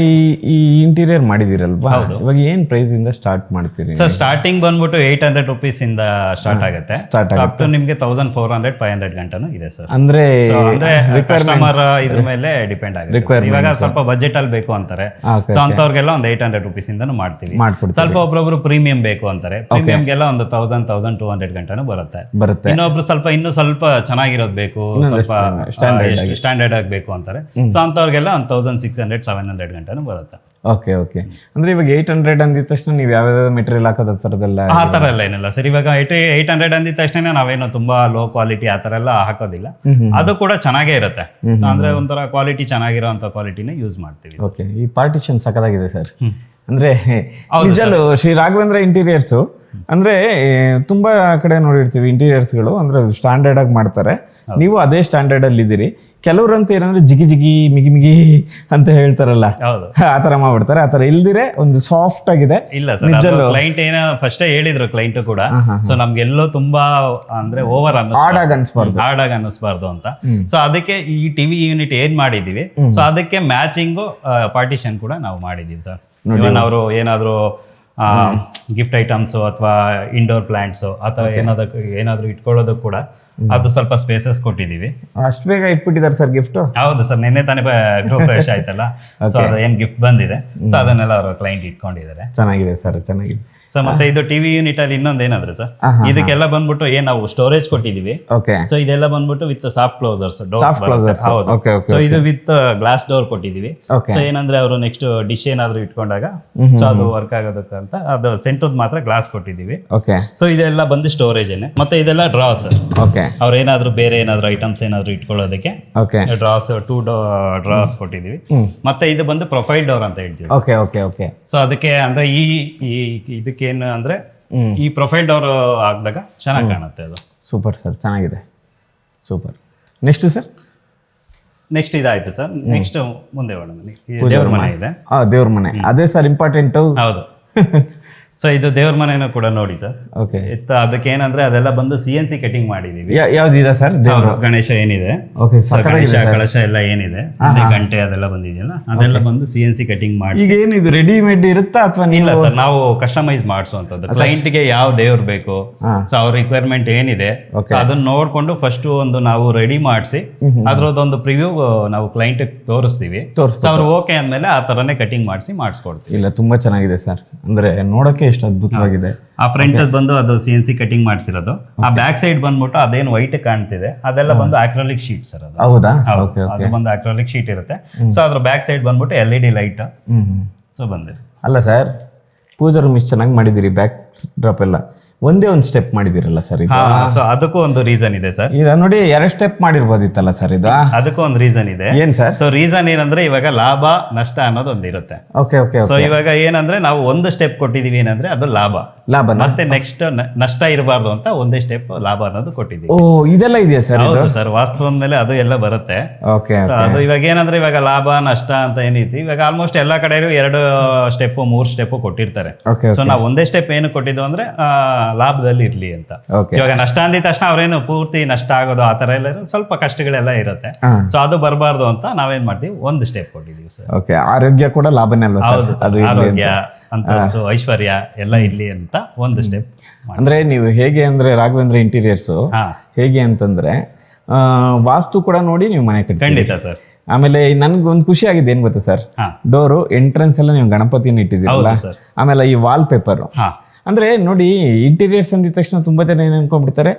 ಈ ಇಂಟೀರಿಯರ್ ಮಾಡಿದಿರಲ್ವಾ, ಇವಾಗ ಏನ್ ಪ್ರೈಸ್ ಇಂದ ಸ್ಟಾರ್ಟ್ ಮಾಡ್ತೀರಿ? ಸರ್ ಸ್ಟಾರ್ಟಿಂಗ್ ಬಂದ್ಬಿಟ್ಟು 800 rupees ಇಂದ ಸ್ಟಾರ್ಟ್ ಆಗುತ್ತೆ. ನಿಮ್ಗೆ 1400-500 ಗಂಟನೂ ಇದೆ ಸರ್. ಅಂದ್ರೆ ಕಸ್ಟಮರ್ ಇದ್ರ ಮೇಲೆ ಡಿಪೆಂಡ್ ಆಗುತ್ತೆ. ಇವಾಗ ಸ್ವಲ್ಪ ಬಜೆಟ್ ಅಲ್ಲಿ ಬೇಕು ಅಂತಾರೆ, ಸೊ ಅಂತವ್ರಿಗೆಲ್ಲ ಒಂದು 800 rupees ಇಂದನೂ ಮಾಡ್ತೀವಿ. ಸ್ವಲ್ಪ ಒಬ್ಬೊಬ್ರು ಪ್ರೀಮಿಯಂ ಬೇಕು ಅಂತಾರೆ, ಪ್ರೀಮಿಯಂಗೆಲ್ಲ ಒಂದು 1000-1200 ಗಂಟನೂ ಬರುತ್ತೆ. ಇನ್ನೊಬ್ರು ಇನ್ನೂ ಸ್ವಲ್ಪ ಚೆನ್ನಾಗಿರೋದು ಬೇಕು, ಸ್ವಲ್ಪ ಸ್ಟ್ಯಾಂಡರ್ಡ್ ಆಗಬೇಕು ಅಂತಾರೆ, ಸೊ ಅಂತವ್ರಿಗೆಲ್ಲ ಒಂದು 1600-700 ಗಂಟನೂ ಬರುತ್ತೆ. Okay okay. ಅಂದ್ರೆ ಇವಾಗ 800 ಅಂದಿದ ತಕ್ಷಣ ನೀವು ಯಾವ್ಯಾವ ಮೆಟೀರಿಯಲ್ ಹಾಕೋದು ಆ ಥರದ್ದೆಲ್ಲ? ಆ ಥರ ಎಲ್ಲ ಏನಿಲ್ಲ ಸರ್. ಇವಾಗ 800 ಅಂದಿದ ತಕ್ಷಣ ನಾವೇನು ತುಂಬಾ ಲೋ ಕ್ವಾಲಿಟಿ ಆ ಥರ ಎಲ್ಲ ಹಾಕೋದಿಲ್ಲ, ಅದು ಕೂಡ ಚೆನ್ನಾಗೇ ಇರುತ್ತೆ. ಅಂದ್ರೆ ಒಂಥರ ಕ್ವಾಲಿಟಿ ಚೆನ್ನಾಗಿರೋ ಅಂತ ಕ್ವಾಲಿಟಿನ ಯೂಸ್ ಮಾಡ್ತೀವಿ. ಓಕೆ. ಈ ಪಾರ್ಟಿಷನ್ ಸಖತ್ತಾಗಿದೆ ಸರ್. ಅಂದ್ರೆ ನಿಜಲು ಶ್ರೀ ರಾಘವೇಂದ್ರ ಇಂಟೀರಿಯರ್ಸು ಅಂದ್ರೆ ತುಂಬಾ ಕಡೆ ನೋಡಿರ್ತೀವಿ ಇಂಟೀರಿಯರ್ಸ್ಗಳು, ಅಂದ್ರೆ ಸ್ಟ್ಯಾಂಡರ್ಡ್ ಆಗಿ ಮಾಡ್ತಾರೆ. ನೀವು ಅದೇ ಸ್ಟ್ಯಾಂಡರ್ಡ್ ಅಲ್ಲಿ ಇದ್ದೀರಿ. ಕೆಲವ್ರಂತ ಏನಂದ್ರೆ ಜಿಗಿ ಜಿಗಿ ಮಿಗಿ ಮಿಗಿ ಅಂತ ಹೇಳ್ತಾರಲ್ಲ, ಆತರ ಮಾಡ್ಬಿಡ್ತಾರೆ. ಆತರ ಇಲ್ದಿರೆ ಒಂದು ಸಾಫ್ಟ್ ಆಗಿದೆ. ಇಲ್ಲ ಸರ್, ಕ್ಲೈಂಟ್ ಏನೋ ಫಸ್ಟ್ ಹೇಳಿದ್ರು ಕ್ಲೈಂಟ್ ಕೂಡ, ಸೊ ನಮ್ಗೆಲ್ಲೋ ತುಂಬಾ ಅಂದ್ರೆ ಓವರ್ ಆಡಾಗಿ ಅನ್ನಿಸ್ಬಾರ್ದು ಅಂತ. ಸೊ ಅದಕ್ಕೆ ಈ ಟಿವಿ ಯೂನಿಟ್ ಏನ್ ಮಾಡಿದೀವಿ, ಸೊ ಅದಕ್ಕೆ ಮ್ಯಾಚಿಂಗು ಪಾರ್ಟಿಷನ್ ಕೂಡ ನಾವು ಮಾಡಿದೀವಿ ಸರ್. ಅವರು ಏನಾದ್ರು ಗಿಫ್ಟ್ ಐಟಮ್ಸ್ ಅಥವಾ ಇಂಡೋರ್ ಪ್ಲಾಂಟ್ಸ್ ಅಥವಾ ಏನಾದ್ರು ಇಟ್ಕೊಳ್ಳೋದು ಕೂಡ ಅದು ಸ್ವಲ್ಪ ಸ್ಪೇಸಸ್ ಕೊಟ್ಟಿದೀವಿ. ಅಷ್ಟು ಬೇಗ ಇಟ್ಬಿಟ್ಟಿದ್ದಾರೆ ಸರ್ ಗಿಫ್ಟ್? ಹೌದು ಸರ್, ನಿನ್ನೆ ತಾನೇ ಗೃಹ ಪ್ರವೇಶ ಆಯ್ತಲ್ಲ, ಸೊ ಅದು ಏನ್ ಗಿಫ್ಟ್ ಬಂದಿದೆ, ಸೊ ಅದನ್ನೆಲ್ಲ ಅವರು ಕ್ಲೈಂಟ್ ಇಟ್ಕೊಂಡಿದ್ದಾರೆ. ಚೆನ್ನಾಗಿದೆ ಸರ್, ಚೆನ್ನಾಗಿದೆ. ಸೊ ಮತ್ತೆ ಇದು ಟಿವಿ ಯೂನಿಟ್ ಅಲ್ಲಿ ಇನ್ನೊಂದು ಏನಾದ್ರೆ ಸರ್, ಇದಕ್ಕೆಲ್ಲ ಬಂದ್ಬಿಟ್ಟು ನಾವು ಸ್ಟೋರೇಜ್ ಕೊಟ್ಟಿದೀವಿ. ಸೊ ಇದೆಲ್ಲ ಬಂದ್ಬಿಟ್ಟು ವಿತ್ ಸಾಫ್ಟ್ ಕ್ಲೋಸರ್ಸ್ ಡೋರ್ಸ್. ಹೌದು. ಸೊ ಇದು ವಿತ್ ಗ್ಲಾಸ್ ಡೋರ್ ಕೊಟ್ಟಿದೀವಿ. ಸೊ ಏನಂದ್ರೆ ಅವರು ನೆಕ್ಸ್ಟ್ ಡಿಶ್ ಏನಾದ್ರು ಇಟ್ಕೊಂಡಾಗ ಸೊ ಅದು ವರ್ಕ್ ಆಗೋದಕ್ಕಂತ ಅದು ಸೆಂಟ್ರದ್ ಮಾತ್ರ ಗ್ಲಾಸ್ ಕೊಟ್ಟಿದೀವಿ. ಸೊ ಇದೆಲ್ಲ ಬಂದು ಸ್ಟೋರೇಜ್ ಏನೆ. ಮತ್ತೆ ಇದೆಲ್ಲ ಡ್ರಾಸ್. ಅವ್ರ ಏನಾದ್ರು ಬೇರೆ ಏನಾದ್ರು ಐಟಮ್ಸ್ ಏನಾದ್ರು ಇಟ್ಕೊಳ್ಳೋದಕ್ಕೆ ಡ್ರಾಸ್ 2 ಡ್ರಾಸ್ ಕೊಟ್ಟಿದೀವಿ. ಮತ್ತೆ ಇದು ಬಂದು ಪ್ರೊಫೈಲ್ ಡೋರ್ ಅಂತ ಹೇಳ್ತೀವಿ. ಸೊ ಅದಕ್ಕೆ ಅಂದ್ರೆ ಇದಕ್ಕೇನು ಅಂದ್ರೆ ಈ ಪ್ರೊಫೈಲ್ ಡೋರ್ ಹಾಕಿದಾಗ ಚೆನ್ನಾಗಿ ಕಾಣುತ್ತೆ ಅದು. ಸೂಪರ್ ಸರ್, ಚೆನ್ನಾಗಿದೆ, ಸೂಪರ್. Next sir? ನೆಕ್ಸ್ಟ್ ಇದಾಯ್ತು ಸರ್. ನೆಕ್ಸ್ಟ್ ಮುಂದೆ ದೇವ್ರ ಮನೆ ಇದೆ. ದೇವ್ರ ಮನೆ ಅದೇ ಸರ್ ಇಂಪಾರ್ಟೆಂಟ್. ಹೌದು. ಸೊ ಇದು ದೇವ್ರ ಮನೆನೂ ಕೂಡ ನೋಡಿ ಸರ್. ಓಕೆ. ಅದಕ್ಕೆ ಏನಂದ್ರೆ ಅದೆಲ್ಲ ಬಂದು CNC ಕಟಿಂಗ್ ಮಾಡಿದೀವಿ. ಯಾವ್ದಿದೆ ಸರ್? ಗಣೇಶ ಏನಿದೆ, ಕಳಶ ಎಲ್ಲ ಏನಿದೆ, ಗಂಟೆ ಅದೆಲ್ಲ ಬಂದಿದೆಯಲ್ಲ, ಅದೆಲ್ಲ ಬಂದು CNC ಕಟಿಂಗ್ ಮಾಡಿ. ಈಗ ಏನಿದು ರೆಡಿಮೇಡ್ ಇರುತ್ತಾ ಅಥವಾ? ಇಲ್ಲ ಸರ್, ನಾವು ಕಸ್ಟಮೈಸ್ ಮಾಡಿಸುವಂತದ್ದು. ಕ್ಲೈಂಟ್ಗೆ ಯಾವ ದೇವ್ರು ಬೇಕು, ಸೊ ಅವ್ರ ರಿಕ್ವೈರ್ಮೆಂಟ್ ಏನಿದೆ ಅದನ್ನ ನೋಡ್ಕೊಂಡು ಫಸ್ಟ್ ಒಂದು ನಾವು ರೆಡಿ ಮಾಡಿಸಿ ಅದ್ರದ್ದೊಂದು ಪ್ರಿವ್ಯೂ ನಾವು ಕ್ಲೈಂಟ್ ತೋರಿಸ್ತೀವಿ. ಅವ್ರು ಓಕೆ ಅಂದ್ಮೇಲೆ ಆ ತರನೇ ಕಟಿಂಗ್ ಮಾಡಿಸ್ಕೊಡ್ತೀವಿ. ಇಲ್ಲ, ತುಂಬಾ ಚೆನ್ನಾಗಿದೆ ಸರ್. ಅಂದ್ರೆ ನೋಡಕ್ಕೆ ಎಷ್ಟು ಅದ್ಭುತವಾಗಿದೆ. ಆ ಫ್ರಂಟ್ ಬಂದು ಅದು CNC ಕಟಿಂಗ್ ಮಾಡಿಸಿರೋದು. ಆ ಬ್ಯಾಕ್ ಸೈಡ್ ಬಂದ್ಬಿಟ್ಟು ಅದೇನು ವೈಟ್ ಕಾಣ್ತಿದೆ ಅದೆಲ್ಲ ಬಂದು ಅಕ್ರಾಲಿಕ್ ಶೀಟ್ ಸರ್. ಅದು ಹೌದಾ? ಅದು ಬಂದು ಅಕ್ರಾಲಿಕ್ ಶೀಟ್ ಇರುತ್ತೆ. ಸೊ ಅದ್ರ ಬ್ಯಾಕ್ ಸೈಡ್ ಬಂದ್ಬಿಟ್ಟು LED ಲೈಟ್ ಸೊ ಬಂದಿದೆ. ಅಲ್ಲ ಸರ್, ಪೂಜಾ ರೂಮ್ ಇಷ್ಟು ಚೆನ್ನಾಗಿ ಮಾಡಿದಿರಿ, ಬ್ಯಾಕ್ ಡ್ರಾಪ್ ಎಲ್ಲ ಒಂದೇ ಒಂದು ಸ್ಟೆಪ್ ಮಾಡಿದಿರಲ್ಲ ಸರ್. ಸೊ ಅದಕ್ಕೂ ಒಂದು ರೀಸನ್ ಇದೆ ಸರ್. ಈಗ ನೋಡಿ 2 ಸ್ಟೆಪ್ ಮಾಡಿರ್ಬೋದಿತ್ತಲ್ಲ ಸರ್ ಇದು? ಅದಕ್ಕೂ ಒಂದು ರೀಸನ್ ಇದೆ. ಏನ್ ಸರ್? ಸೊ ರೀಸನ್ ಏನಂದ್ರೆ ಇವಾಗ ಲಾಭ ನಷ್ಟ ಅನ್ನೋದು ಒಂದು ಇರುತ್ತೆ. ಸೊ ಇವಾಗ ಏನಂದ್ರೆ ನಾವು ಒಂದು ಸ್ಟೆಪ್ ಕೊಟ್ಟಿದೀವಿ ಏನಂದ್ರೆ ಅದು ಲಾಭ ಮತ್ತೆ ನೆಕ್ಸ್ಟ್ ನಷ್ಟ ಇರಬಾರ್ದು ಅಂತ ಒಂದೇ ಸ್ಟೆಪ್ ಲಾಭ ಅನ್ನೋದು ಕೊಟ್ಟಿದ್ದೀವಿ. ಓ, ಇದೆಲ್ಲ ಇದೆಯಾ ಸರ್? ಹೌದು ಸರ್, ವಾಸ್ತು ಅಂದ್ಮೇಲೆ ಅದು ಎಲ್ಲ ಬರುತ್ತೆ. ಅದು ಇವಾಗ ಏನಂದ್ರೆ ಇವಾಗ ಲಾಭ ನಷ್ಟ ಅಂತ ಏನೈತಿ, ಇವಾಗ ಆಲ್ಮೋಸ್ಟ್ ಎಲ್ಲಾ ಕಡೆ 2 ಸ್ಟೆಪ್ 3 ಸ್ಟೆಪ್ ಕೊಟ್ಟಿರ್ತಾರೆ. ಸೊ ನಾವು ಒಂದೇ ಸ್ಟೆಪ್ ಏನು ಕೊಟ್ಟಿದ್ದು ಅಂದ್ರೆ ಲಾಭದಲ್ಲಿ ಇರ್ಲಿ ಅಂತ. ಇವಾಗ ನಷ್ಟ ಅಂದಿದ ತಕ್ಷಣ ಅವ್ರೇನು ಪೂರ್ತಿ ನಷ್ಟ ಆಗೋದು ಆ ತರ ಎಲ್ಲ ಸ್ವಲ್ಪ ಕಷ್ಟಗಳೆಲ್ಲ ಇರುತ್ತೆ. ಸೊ ಅದು ಬರಬಾರ್ದು ಅಂತ ನಾವೇನ್ ಮಾಡ್ತೀವಿ, ಒಂದು ಸ್ಟೆಪ್ ಕೊಟ್ಟಿದೀವಿ ಸರ್. ಆರೋಗ್ಯ ಕೂಡ ಲಾಭನೇ ಅಲ್ವಾ? ಆರೋಗ್ಯ, ಅಂತಸ್ತು, ಐಶ್ವರ್ಯ ಎಲ್ಲ ಇರ್ಲಿ ಅಂತ ಒಂದು ಸ್ಟೆಪ್. ಅಂದ್ರೆ ನೀವು ಹೇಗೆ ಅಂದ್ರೆ ರಾಘವೇಂದ್ರ ಇಂಟೀರಿಯರ್ಸ್ ಹೇಗೆ ಅಂತಂದ್ರೆ ವಾಸ್ತು ಕೂಡ ನೋಡಿ ನೀವು ಮನೆ ಕಟ್ಟಿ. ಖಂಡಿತ ಸರ್. ಆಮೇಲೆ ನನ್ಗೆ ಒಂದು ಖುಷಿ ಆಗಿದೆ ಏನ್ ಗೊತ್ತಾ ಸರ್, ಡೋರು ಎಂಟ್ರೆನ್ಸ್ ಎಲ್ಲ ನೀವು ಗಣಪತಿನ ಇಟ್ಟಿದ್ದೀರಲ್ಲ, ಆಮೇಲೆ ಈ ವಾಲ್ ಪೇಪರ್ ಅಂದ್ರೆ ನೋಡಿ ಇಂಟೀರಿಯರ್ಸ್ ಅಂದಿದ ತಕ್ಷಣ ತುಂಬಾ ಜನ ಏನ್ ಅನ್ಕೊಂಡ್ಬಿಡ್ತಾರೆ,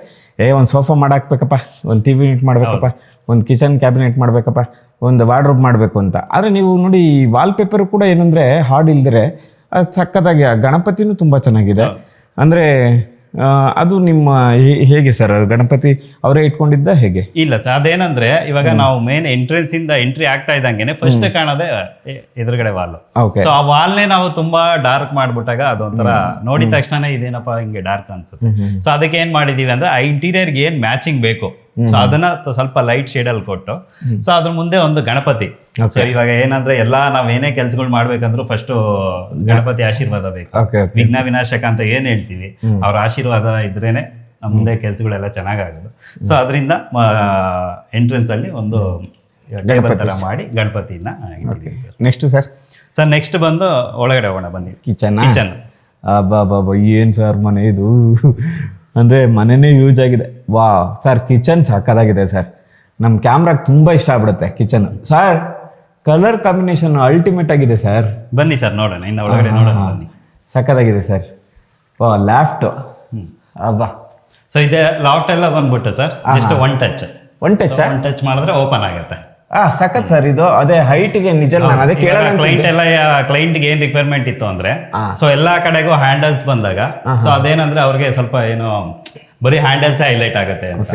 ಒಂದ್ ಸೋಫಾ ಮಾಡಾಕ್ಬೇಕಪ್ಪ, ಒಂದ್ TV ಯೂನಿಟ್ ಮಾಡ್ಬೇಕಪ್ಪ, ಒಂದು ಕಿಚನ್ ಕ್ಯಾಬಿನೆಟ್ ಮಾಡಬೇಕಪ್ಪ, ಒಂದು ವಾರ್ಡ್ರೋಬ್ ಮಾಡಬೇಕು ಅಂತ. ಆದರೆ ನೀವು ನೋಡಿ ವಾಲ್ ಪೇಪರ್ ಕೂಡ ಏನಂದರೆ ಹಾರ್ಡ್ ಇಲ್ದರೆ ಅದು ಸಕ್ಕತ್ತಾಗಿ, ಗಣಪತಿನೂ ತುಂಬ ಚೆನ್ನಾಗಿದೆ. ಅಂದರೆ ಅದು ನಿಮ್ಮ ಹೇಗೆ ಸರ್, ಅದು ಗಣಪತಿ ಅವರೇ ಇಟ್ಕೊಂಡಿದ್ದ ಹೇಗೆ? ಇಲ್ಲ ಸರ್, ಅದೇನಂದ್ರೆ ಇವಾಗ ನಾವು ಮೇನ್ ಎಂಟ್ರೆನ್ಸ್ ಇಂದ ಎಂಟ್ರಿ ಆಗ್ತಾ ಇದ್ದಂಗೆನೆ ಫಸ್ಟ್ ಕಾಣೋದೇ ಎದುರುಗಡೆ ವಾಲ್. ಸೊ ಆ ವಾಲ್ನೇ ನಾವು ತುಂಬಾ ಡಾರ್ಕ್ ಮಾಡ್ಬಿಟ್ಟಾಗ ಅದೊಂಥರ ನೋಡಿದ ತಕ್ಷಣ ಇದೇನಪ್ಪ ಹಿಂಗೆ ಡಾರ್ಕ್ ಅನ್ಸುತ್ತೆ. ಸೊ ಅದಕ್ಕೆ ಏನ್ ಮಾಡಿದೀವಿ ಅಂದ್ರೆ ಆ ಇಂಟೀರಿಯರ್ಗೆ ಏನ್ ಮ್ಯಾಚಿಂಗ್ ಬೇಕು ಸೊ ಅದನ್ನ ಸ್ವಲ್ಪ ಲೈಟ್ ಶೇಡ್ ಅಲ್ಲಿ ಕೊಟ್ಟು, ಸೊ ಅದ್ರ ಮುಂದೆ ಒಂದು ಗಣಪತಿ. ಸೊ ಇವಾಗ ಏನಂದ್ರೆ ಎಲ್ಲಾ ನಾವ್ ಏನೇ ಕೆಲ್ಸಗಳು ಮಾಡ್ಬೇಕಂದ್ರೂ ಫಸ್ಟ್ ಗಣಪತಿ ಆಶೀರ್ವಾದ ಬೇಕು. ವಿಘ್ನ ವಿನಾಶಕ ಅಂತ ಏನ್ ಹೇಳ್ತೀವಿ, ಅವ್ರ ಆಶೀರ್ವಾದ ಇದ್ರೇನೆ ನಮ್ಮ ಮುಂದೆ ಕೆಲ್ಸಗಳೆಲ್ಲ ಚೆನ್ನಾಗಾಗೋದು. ಸೊ ಅದರಿಂದ ಎಂಟ್ರೆನ್ಸ್ ಅಲ್ಲಿ ಒಂದು ತರ ಮಾಡಿ ಗಣಪತಿನ ನೆಕ್ಸ್ಟ್ ಸರ್ ನೆಕ್ಸ್ಟ್ ಬಂದು ಒಳಗಡೆ ಹೋಗೋಣ ಬನ್ನಿ. ಕಿಚನ್ ಕಿಚನ್ ಏನ್ ಸರ್ ಮನೆ ಇದು ಅಂದರೆ ಮನೆಯೇ ಯೂಸ್ ಆಗಿದೆ. ವಾ ಸರ್, ಕಿಚನ್ ಸಾಕಾಗಿದೆ ಸರ್. ನಮ್ಮ ಕ್ಯಾಮ್ರಾಗೆ ತುಂಬ ಇಷ್ಟ ಆಗ್ಬಿಡುತ್ತೆ kitchen. Sir colour combination ultimate ಆಗಿದೆ ಸರ್. ಬನ್ನಿ ಸರ್ ನೋಡೋಣ, ಇನ್ನು ಒಳಗಡೆ ನೋಡೋಣ ಬನ್ನಿ. ಸಕ್ಕತ್ತಾಗಿದೆ ಸರ್. ವಾ ಲ್ಯಾಫ್ಟ್ ಅಬ್ಬಾ. ಸೊ ಇದೆ ಲಾಫ್ಟ್ ಎಲ್ಲ ಬಂದ್ಬಿಟ್ಟು ಸರ್ ಜಸ್ಟ್ ಒನ್ ಟಚ್ ಮಾಡಿದ್ರೆ ಓಪನ್ ಆಗುತ್ತೆ. ಸಖತ್ ಸರ್ ಇದು. ಅದೇ ಹೈಟ್ಗೆ ನಿಜ ನಾನು ಅದೇ ಕೇಳೋಣ. ಕ್ಲೈಂಟ್ಗೆ ಏನ್ ರಿಕ್ವೈರ್ಮೆಂಟ್ ಇತ್ತು ಅಂದ್ರೆ, ಸೊ ಎಲ್ಲಾ ಕಡೆಗೂ ಹ್ಯಾಂಡಲ್ಸ್ ಬಂದಾಗ ಸೊ ಅದೇನಂದ್ರೆ ಅವ್ರಿಗೆ ಸ್ವಲ್ಪ ಏನು ಬರೀ ಹ್ಯಾಂಡಲ್ಸ್ ಹೈಲೈಟ್ ಆಗುತ್ತೆ ಅಂತ.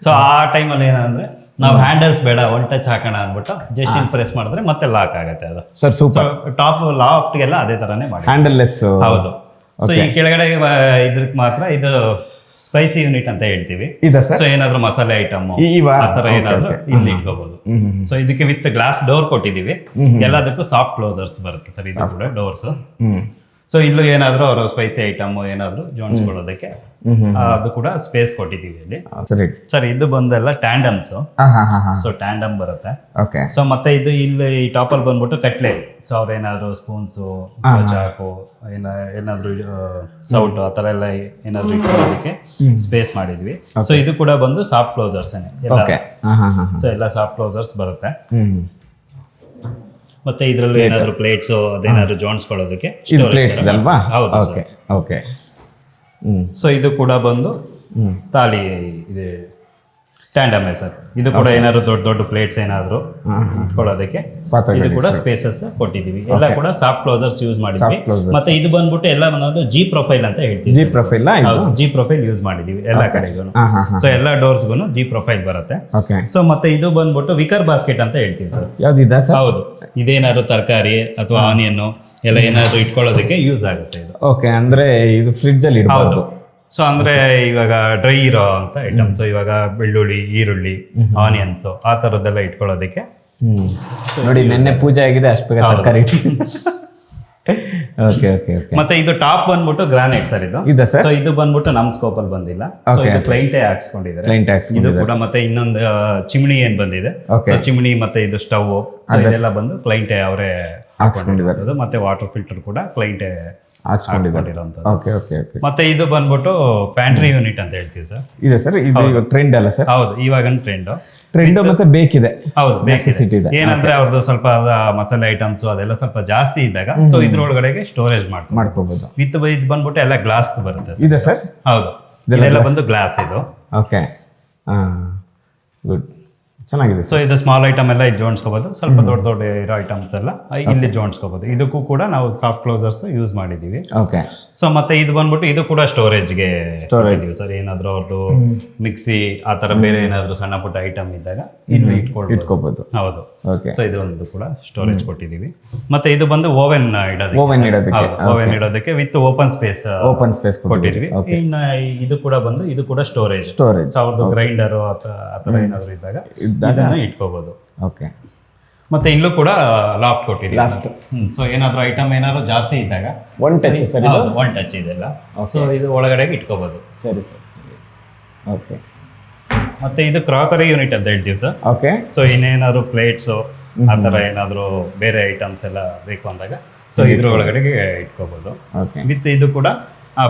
ಸೊ ಆ ಟೈಮಲ್ಲಿ ಏನಂದ್ರೆ ನಾವು ಹ್ಯಾಂಡಲ್ಸ್ ಬೇಡ ಒನ್ ಟಚ್ ಹಾಕೋಣ ಅಂದ್ಬಿಟ್ಟು ಜಸ್ಟ್ ಇನ್ ಪ್ರೆಸ್ ಮಾಡಿದ್ರೆ ಮತ್ತೆ ಲಾಕ್ ಆಗುತ್ತೆ ಅದು. Sir super. ಟಾಪ್ ಲಾಫ್ಟ್ಗೆಲ್ಲ ಅದೇ ತರನೇ ಮಾಡಿ ಹ್ಯಾಂಡಲ್ಲೆಸ್. ಹೌದು. ಸೊ ಈ ಕೆಳಗಡೆ ಇದ್ರಕ್ಕೆ ಮಾತ್ರ ಇದು ಸ್ಪೈಸಿ ಯೂನಿಟ್ ಅಂತ ಹೇಳ್ತೀವಿ. ಸೊ ಏನಾದ್ರು ಮಸಾಲೆ ಐಟಮ್ ಆ ತರ ಏನಾದ್ರು ಇಲ್ಲಿ ಇಟ್ಕೋಬಹುದು. ಸೊ ಇದಕ್ಕೆ ವಿತ್ ಗ್ಲಾಸ್ ಡೋರ್ ಕೊಟ್ಟಿದೀವಿ. ಎಲ್ಲದಕ್ಕೂ ಸಾಫ್ಟ್ ಕ್ಲೋಸರ್ಸ್ ಬರುತ್ತೆ ಸರ್ ಇದು ಕೂಡ ಡೋರ್ಸ್. ಸೊ ಇಲ್ಲೂ ಏನಾದ್ರು ಅವರು ಸ್ಪೈಸಿ ಐಟಮ್ ಏನಾದ್ರು ಜೋಡಿಸ್ಕೊಳ್ಳೋದಕ್ಕೆ ಅದು ಕೂಡ ಸ್ಪೇಸ್ ಕೊಟ್ಟಿದೀವಿ ಇಲ್ಲಿ. ಸರ್ ಇದು ಬಂದೆಲ್ಲ ಟ್ಯಾಂಡಮ್ಸ್. ಸೊ ಟ್ಯಾಂಡಮ್ ಬರುತ್ತೆ. ಸೊ ಮತ್ತೆ ಇದು ಇಲ್ಲಿ ಈ ಟಾಪ್ ಅಲ್ಲಿ ಬಂದ್ಬಿಟ್ಟು ಕಟ್ಲೆ. ಸೊ ಅವ್ರೇನಾದ್ರು ಸ್ಪೂನ್ಸು, ಚಾಕು, ಏನಾದ್ರು ಸೌಟ್ ಆ ತರ ಎಲ್ಲ ಏನಾದ್ರು ಇಟ್ಕೊಳ್ಳೋದಕ್ಕೆ ಸ್ಪೇಸ್ ಮಾಡಿದ್ವಿ. ಸೊ ಇದು ಕೂಡ ಬಂದು ಸಾಫ್ಟ್ ಕ್ಲೋಸರ್ಸ್. ಸೊ ಎಲ್ಲ ಸಾಫ್ಟ್ ಕ್ಲೋಸರ್ಸ್ ಬರುತ್ತೆ. ಮತ್ತೆ ಇದ್ರಲ್ಲಿ ಏನಾದ್ರು ಪ್ಲೇಟ್ಸ್ ಅದೇನಾದ್ರು ಜೋಡಿಸ್ಕೊಳ್ಳೋದಕ್ಕೆ ಹೌದು. ಸೊ ಇದು ಕೂಡ ಬಂದು ತಾಲಿ ಇದೆ ಟ್ಯಾಂಡಮ್ ಸರ್. ಇದು ಕೂಡ ಏನಾದ್ರು ದೊಡ್ಡ ದೊಡ್ಡ ಪ್ಲೇಟ್ಸ್ ಏನಾದ್ರು ಇಟ್ಕೊಳ್ಳೋದಕ್ಕೆ ಇದು ಕೂಡ ಸ್ಪೇಸಸ್ ಕೊಟ್ಟಿದೀವಿ. ಎಲ್ಲ ಕೂಡ ಸಾಫ್ಟ್ ಕ್ಲೋಸರ್ಸ್ ಯೂಸ್ ಮಾಡಿದ್ವಿ. ಮತ್ತೆ ಇದು ಬಂದ್ಬಿಟ್ಟು ಎಲ್ಲ ಒಂದೊಂದು ಜಿ ಪ್ರೊಫೈಲ್ ಅಂತ ಹೇಳ್ತೀವಿ. ಜಿ ಪ್ರೊಫೈಲ್ ಯೂಸ್ ಮಾಡಿದೀವಿ ಎಲ್ಲ ಕಡೆಗೂ. ಸೊ ಎಲ್ಲ ಡೋರ್ಸ್ಗೂ ಜಿ ಪ್ರೊಫೈಲ್ ಬರುತ್ತೆ. ಸೊ ಮತ್ತೆ ಇದು ಬಂದ್ಬಿಟ್ಟು ವಿಕರ್ ಬಾಸ್ಕೆಟ್ ಅಂತ ಹೇಳ್ತೀವಿ ಸರ್. ಹೌದು, ಇದೇನಾದ್ರು ತರಕಾರಿ ಅಥವಾ ಆನಿಯನ್ ಎಲ್ಲ ಏನಾದ್ರು ಇಟ್ಕೊಳ್ಳೋದಕ್ಕೆ ಯೂಸ್ ಆಗುತ್ತೆ ಇದು. ಓಕೆ, ಅಂದ್ರೆ ಇದು ಫ್ರಿಡ್ಜ್ ಅಲ್ಲಿ ಇಡಬಹುದು. ಸೊ ಅಂದ್ರೆ ಇವಾಗ ಡ್ರೈ ಇರೋ ಅಂತ ಐಟಮ್ಸ್, ಇವಾಗ ಬೆಳ್ಳುಳ್ಳಿ, ಈರುಳ್ಳಿ, ಆನಿಯನ್ಸ್ ಆ ತರದ್ದೆಲ್ಲ ಇಟ್ಕೊಳ್ಳೋದಕ್ಕೆ. ನೋಡಿ ನೆನ್ನೆ ಪೂಜೆ ಆಗಿದೆ, ಅಷ್ಟು ಬೇಗ ತರಕಾರಿ. Okay okay okay. ಮತ್ತೆ ಇದು ಟಾಪ್ ಬಂದ್ಬಿಟ್ಟು ಗ್ರಾನೈಟ್ ಸರ್ ಇದು. ಸೊ ಇದು ಬಂದ್ಬಿಟ್ಟು ನಮ್ ಸ್ಕೋಪ್ ಅಲ್ಲಿ ಬಂದಿಲ್ಲ. ಸೊ ಇದು ಕ್ಲೈಂಟೇ ಹಾಕ್ಸ್ಕೊಂಡಿದ್ದಾರೆ ಇದು ಕೂಡ. ಮತ್ತೆ ಇನ್ನೊಂದು ಚಿಮ್ನಿ ಏನ್ ಬಂದಿದೆ, ಚಿಮ್ನಿ ಮತ್ತೆ ಇದು ಸ್ಟವ್ ಇದೆಲ್ಲ ಬಂದು ಕ್ಲೈಂಟೇ ಅವರೇ ಹಾಕೊಂಡಿರೋದು. ಮತ್ತೆ ವಾಟರ್ ಫಿಲ್ಟರ್ ಕೂಡ ಕ್ಲೈಂಟೇ ಹಾಕ್ಸ್ಕೊಂಡಿರೋಂಥದ್ದು. ಮತ್ತೆ ಇದು ಬಂದ್ಬಿಟ್ಟು ಪ್ಯಾಂಟ್ರಿ ಯೂನಿಟ್ ಅಂತ ಹೇಳ್ತೀವಿ ಸರ್. ಇದೆ ಸರ್, ಇದು ಇವಾಗ ಟ್ರೆಂಡ್ ಅಲ್ಲ ಸರ್? ಹೌದು, ಇವಾಗ ಟ್ರೆಂಡ್ ಮತ್ತೆ ಬೇಕಿದೆ. ಹೌದು, ಬೇಕಿದೆ. ಏನಂದ್ರೆ ಅವ್ರದ್ದು ಸ್ವಲ್ಪ ಮಸಾಲೆ ಐಟಮ್ಸ್ ಅದೆಲ್ಲ ಸ್ವಲ್ಪ ಜಾಸ್ತಿ ಇದ್ದಾಗ ಸೊ ಇದ್ರೊಳಗಡೆಗೆ ಸ್ಟೋರೇಜ್ ಮಾಡ್ಕೋಬಹುದು. ವಿತ್ ಇದು ಬಂದ್ಬಿಟ್ಟು ಎಲ್ಲ ಗ್ಲಾಸ್ ಬರುತ್ತೆ. ಇದೆ ಸರ್? ಹೌದು, ಇದೆಲ್ಲ ಬಂದು ಗ್ಲಾಸ್ ಇದು. ಓಕೆ, ಗುಡ್, ಚೆನ್ನಾಗಿದೆ. ಸೊ ಇದು ಸ್ಮಾಲ್ ಐಟಮ್ ಎಲ್ಲ ಇಲ್ಲಿ ಜೋಡಿಸ್ಕೋಬಹುದು. ಸ್ವಲ್ಪ ದೊಡ್ಡ ದೊಡ್ಡ ಇರೋ ಐಟಮ್ಸ್ ಎಲ್ಲ ಇಲ್ಲಿ ಜೋಡಿಸ್ಕೋಬಹುದು. ಇದಕ್ಕೂ ಕೂಡ ನಾವು ಸಾಫ್ಟ್ ಕ್ಲೋಸರ್ಸ್ ಯೂಸ್ ಮಾಡಿದೀವಿ. ಓಕೆ. ಸೊ ಮತ್ತೆ ಇದು ಬಂದ್ಬಿಟ್ಟು ಇದು ಕೂಡ ಸ್ಟೋರೇಜ್ಗೆ ಸರ್. ಏನಾದ್ರು ಅವ್ರದ್ದು ಮಿಕ್ಸಿ ಆ ತರ ಬೇರೆ ಏನಾದ್ರು ಸಣ್ಣ ಪುಟ್ಟ ಐಟಮ್ ಇದ್ದಾಗ ಇಲ್ಲಿ ಇಟ್ಕೋಬಹುದು. ಹೌದು. ಸೊ ಇದು ಒಂದು ಕೂಡ ಸ್ಟೋರೇಜ್ ಕೊಟ್ಟಿದೀವಿ. ಮತ್ತೆ ಇದು ಬಂದು ಓವೆನ್ ಇಡೋದಕ್ಕೆ ವಿತ್ ಓಪನ್ ಸ್ಪೇಸ್ ಕೊಟ್ಟಿದ್ವಿ. ಇನ್ನು ಇದು ಕೂಡ ಬಂದು ಇದು ಕೂಡ ಸ್ಟೋರೇಜ್. ಅವ್ರದ್ದು ಗ್ರೈಂಡರ್ ಆ ತರ ಏನಾದ್ರು ಇದ್ದಾಗ ಇದನ್ನ ಇಟ್ಕೋಬಹುದು. ಓಕೆ. ಮತ್ತೆ ಇಲ್ಲೂ ಕೂಡ ಲಾಫ್ಟ್ ಕೊಟ್ಟಿದ್ದೀವಿ. ಸೊ ಏನಾದ್ರು ಐಟಮ್ ಏನಾದ್ರು ಜಾಸ್ತಿ ಇದ್ದಾಗ ಒನ್ ಟಚ್ ಇದೆಲ್ಲ. ಸೊ ಇದು ಒಳಗಡೆಗೆ ಇಟ್ಕೋಬಹುದು. ಸರಿ ಸರ್, ಸರಿ. ಓಕೆ. ಮತ್ತೆ ಇದು ಕ್ರಾಕರಿ ಯೂನಿಟ್ ಅಂತ ಹೇಳ್ತೀವಿ ಸರ್. ಓಕೆ. ಸೊ ಇನ್ನೇನಾದ್ರು ಪ್ಲೇಟ್ಸು ಆ ಥರ ಏನಾದ್ರು ಬೇರೆ ಐಟಮ್ಸ್ ಎಲ್ಲ ಬೇಕು ಅಂದಾಗ ಸೊ ಇದ್ರ ಒಳಗಡೆಗೆ ಇಟ್ಕೋಬಹುದು. ವಿತ್ ಇದು ಕೂಡ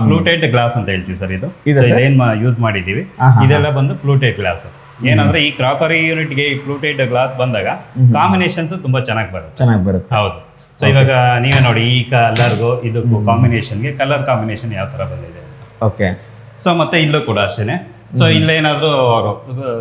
ಫ್ಲೂಟೆಡ್ ಗ್ಲಾಸ್ ಅಂತ ಹೇಳ್ತೀವಿ ಸರ್. ಇದು ಏನ್ ಯೂಸ್ ಮಾಡಿದೀವಿ ಇದೆಲ್ಲ ಬಂದು ಫ್ಲೂಟೆಡ್ ಗ್ಲಾಸ್. ಏನಂದ್ರೆ ಈ ಕ್ರಾಕರಿ ಯೂನಿಟ್ಗೆ ಈ ಫ್ಲೂಟೆಡ್ ಗ್ಲಾಸ್ ಬಂದಾಗ ಕಾಂಬಿನೇಷನ್ಸ್ ತುಂಬಾ ಚೆನ್ನಾಗಿ ಬರುತ್ತೆ. ಹೌದು. ಸೊ ಇವಾಗ ನೀವೇ ನೋಡಿ, ಈ ಕಲರ್ಗೂ ಇದಕ್ಕೂ ಕಾಂಬಿನೇಷನ್ಗೆ ಕಲರ್ ಕಾಂಬಿನೇಷನ್ ಯಾವ ತರ ಬಂದಿದೆ. ಓಕೆ. ಸೊ ಮತ್ತೆ ಇಲ್ಲೂ ಕೂಡ ಅಷ್ಟೇನೆ ಸೊ ಇಲ್ಲೇನಾದ್ರೂ ಅವರು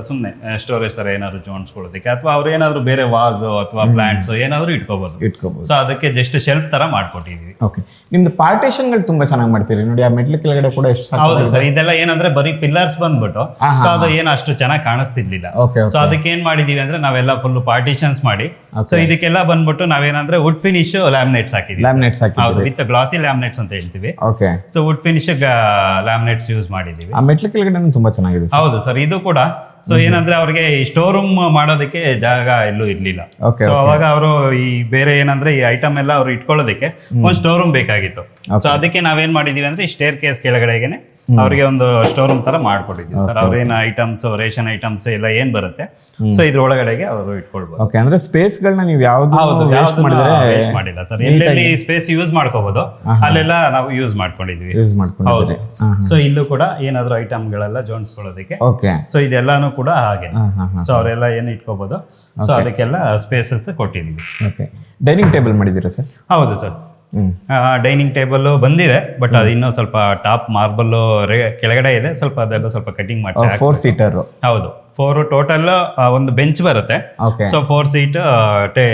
ಸುಮ್ಮನೆ ಸ್ಟೋರೇಜ್ ತರ ಏನಾದ್ರು ಜೋಡಿಸ್ಕೊಳ್ಳೋದಕ್ಕೆ ಅಥವಾ ಅವ್ರು ಏನಾದ್ರು ಬೇರೆ ವಾಸ್ ಅಥವಾ ಪ್ಲಾಂಟ್ಸ್ ಏನಾದ್ರು ಇಟ್ಕೋಬಹುದು. ಸೊ ಅದಕ್ಕೆ ಜಸ್ಟ್ ಶೆಲ್ಫ್ ತರ ಮಾಡ್ಕೊಟ್ಟಿದೀವಿ. ಓಕೆ, ನಿಮ್ದು ಪಾರ್ಟೇಷನ್ಗಳು ತುಂಬಾ ಚೆನ್ನಾಗಿ ಮಾಡ್ತೀರಿ ನೋಡಿ. ಆ ಮೆಟ್ಲು ಕೆಳಗಡೆ ಕೂಡ ಎಷ್ಟು ಹೌದು ಸರ್, ಇದೆಲ್ಲ ಏನಂದ್ರೆ ಬರೀ ಪಿಲ್ಲರ್ಸ್ ಬಂದ್ಬಿಟ್ಟು ಸೊ ಅದು ಏನು ಅಷ್ಟು ಚೆನ್ನಾಗಿ ಕಾಣಿಸ್ತಿರ್ಲಿಲ್ಲ. ಸೊ ಅದಕ್ಕೆ ಏನ್ ಮಾಡಿದೀವಿ ಅಂದ್ರೆ ನಾವೆಲ್ಲ ಫುಲ್ ಪಾರ್ಟಿಷನ್ಸ್ ಮಾಡಿ ಸೊ ಇದಕ್ಕೆಲ್ಲ ಬಂದ್ಬಿಟ್ಟು ನಾವೇನಂದ್ರೆ ವುಡ್ ಫಿನಿಶ್ ಲ್ಯಾಮಿನೇಟ್ಸ್ ಹಾಕಿದೀವಿ. ಹೌದು, ವಿತ್ ಗ್ಲಾಸಿ ಲ್ಯಾಮಿನೇಟ್ಸ್ ಅಂತ ಹೇಳ್ತೀವಿ. Okay, so wood finish laminates use ಮಾಡಿದೀವಿ. ಆ ಮೆಟ್ಲು ಕೆಳಗಡೆ ತುಂಬಾ ಚೆನ್ನಾಗಿದೆ. ಹೌದು ಸರ್, ಇದು ಕೂಡ ಸೊ ಏನಂದ್ರೆ ಅವ್ರಿಗೆ ಈ ಸ್ಟೋರ್ ರೂಮ್ ಮಾಡೋದಕ್ಕೆ ಜಾಗ ಎಲ್ಲೂ ಇರ್ಲಿಲ್ಲ. ಸೊ ಅವಾಗ ಅವರು ಈ ಬೇರೆ ಏನಂದ್ರೆ ಈ ಐಟಮ್ ಎಲ್ಲ ಅವ್ರು ಇಟ್ಕೊಳ್ಳೋದಕ್ಕೆ ಒಂದು ಸ್ಟೋರ್ ರೂಮ್ ಬೇಕಾಗಿತ್ತು. ಸೊ ಅದಕ್ಕೆ ನಾವೇನ್ ಮಾಡಿದೀವಿ ಅಂದ್ರೆ ಈ ಸ್ಟೇರ್ ಕೇಸ್ ಕೆಳಗಡೆಗೆನೆ ಅವ್ರಿಗೆ ಒಂದು ಸ್ಟೋರ್ ರೂಮ್ ತರ ಮಾಡ್ಕೊಟ್ಟಿದ್ವಿ ಸರ್. ಅವ್ರೇನು ಐಟಮ್ಸ್, ರೇಷನ್ ಐಟಮ್ಸ್ ಎಲ್ಲ ಏನ್ ಬರುತ್ತೆ ಸೊ ಇದ್ರೊಳಗಡೆಗೆ ಅವರು ಇಟ್ಕೊಳ್ಬಹುದು. ಓಕೆ, ಅಂದ್ರೆ ಸ್ಪೇಸ್ ಗಳನ್ನ ನೀವು ಯಾವ್ದು ವೇಸ್ಟ್ ಮಾಡಿಲ್ಲ ಸರ್. ಎಲ್ಲೆಲ್ಲಿ ಸ್ಪೇಸ್ ಯೂಸ್ ಮಾಡ್ಕೋಬಹುದು ಅಲ್ಲೆಲ್ಲ ನಾವು ಯೂಸ್ ಮಾಡ್ಕೊಂಡಿದ್ವಿ. ಹೌದು, ಸೊ ಇಲ್ಲೂ ಕೂಡ ಏನಾದ್ರು ಐಟಮ್ ಗಳೆಲ್ಲ ಜೋಡಿಸ್ಕೊಳ್ಳೋದಕ್ಕೆ. ಓಕೆ, ಸೊ ಇದೆಲ್ಲಾನು ಕೂಡ ಹಾಗೆ. ಸೊ ಅವರೆಲ್ಲ ಏನು ಇಟ್ಕೋಬಹುದು. ಸೊ ಅದಕ್ಕೆಲ್ಲ ಸ್ಪೇಸಸ್ ಕೊಟ್ಟಿದೀವಿ. ಓಕೆ, ಡೈನಿಂಗ್ ಟೇಬಲ್ ಮಾಡಿದ್ದೀರಾ ಸರ್? ಹೌದು ಸರ್, ಡೈನಿಂಗ್ ಟೇಬಲ್ ಬಂದಿದೆ, ಬಟ್ ಅದು ಇನ್ನೂ ಸ್ವಲ್ಪ ಟಾಪ್ ಮಾರ್ಬಲ್ ಕೆಳಗಡೆ ಇದೆ. ಸ್ವಲ್ಪ ಅದೆಲ್ಲ ಸ್ವಲ್ಪ ಕಟಿಂಗ್ ಮಾಡಿ 4 ಸೀಟರ್. ಹೌದು, 4 ಟೋಟಲ್. ಒಂದು ಬೆಂಚ್ ಬರುತ್ತೆ. ಸೊ 4 ಸೀಟ್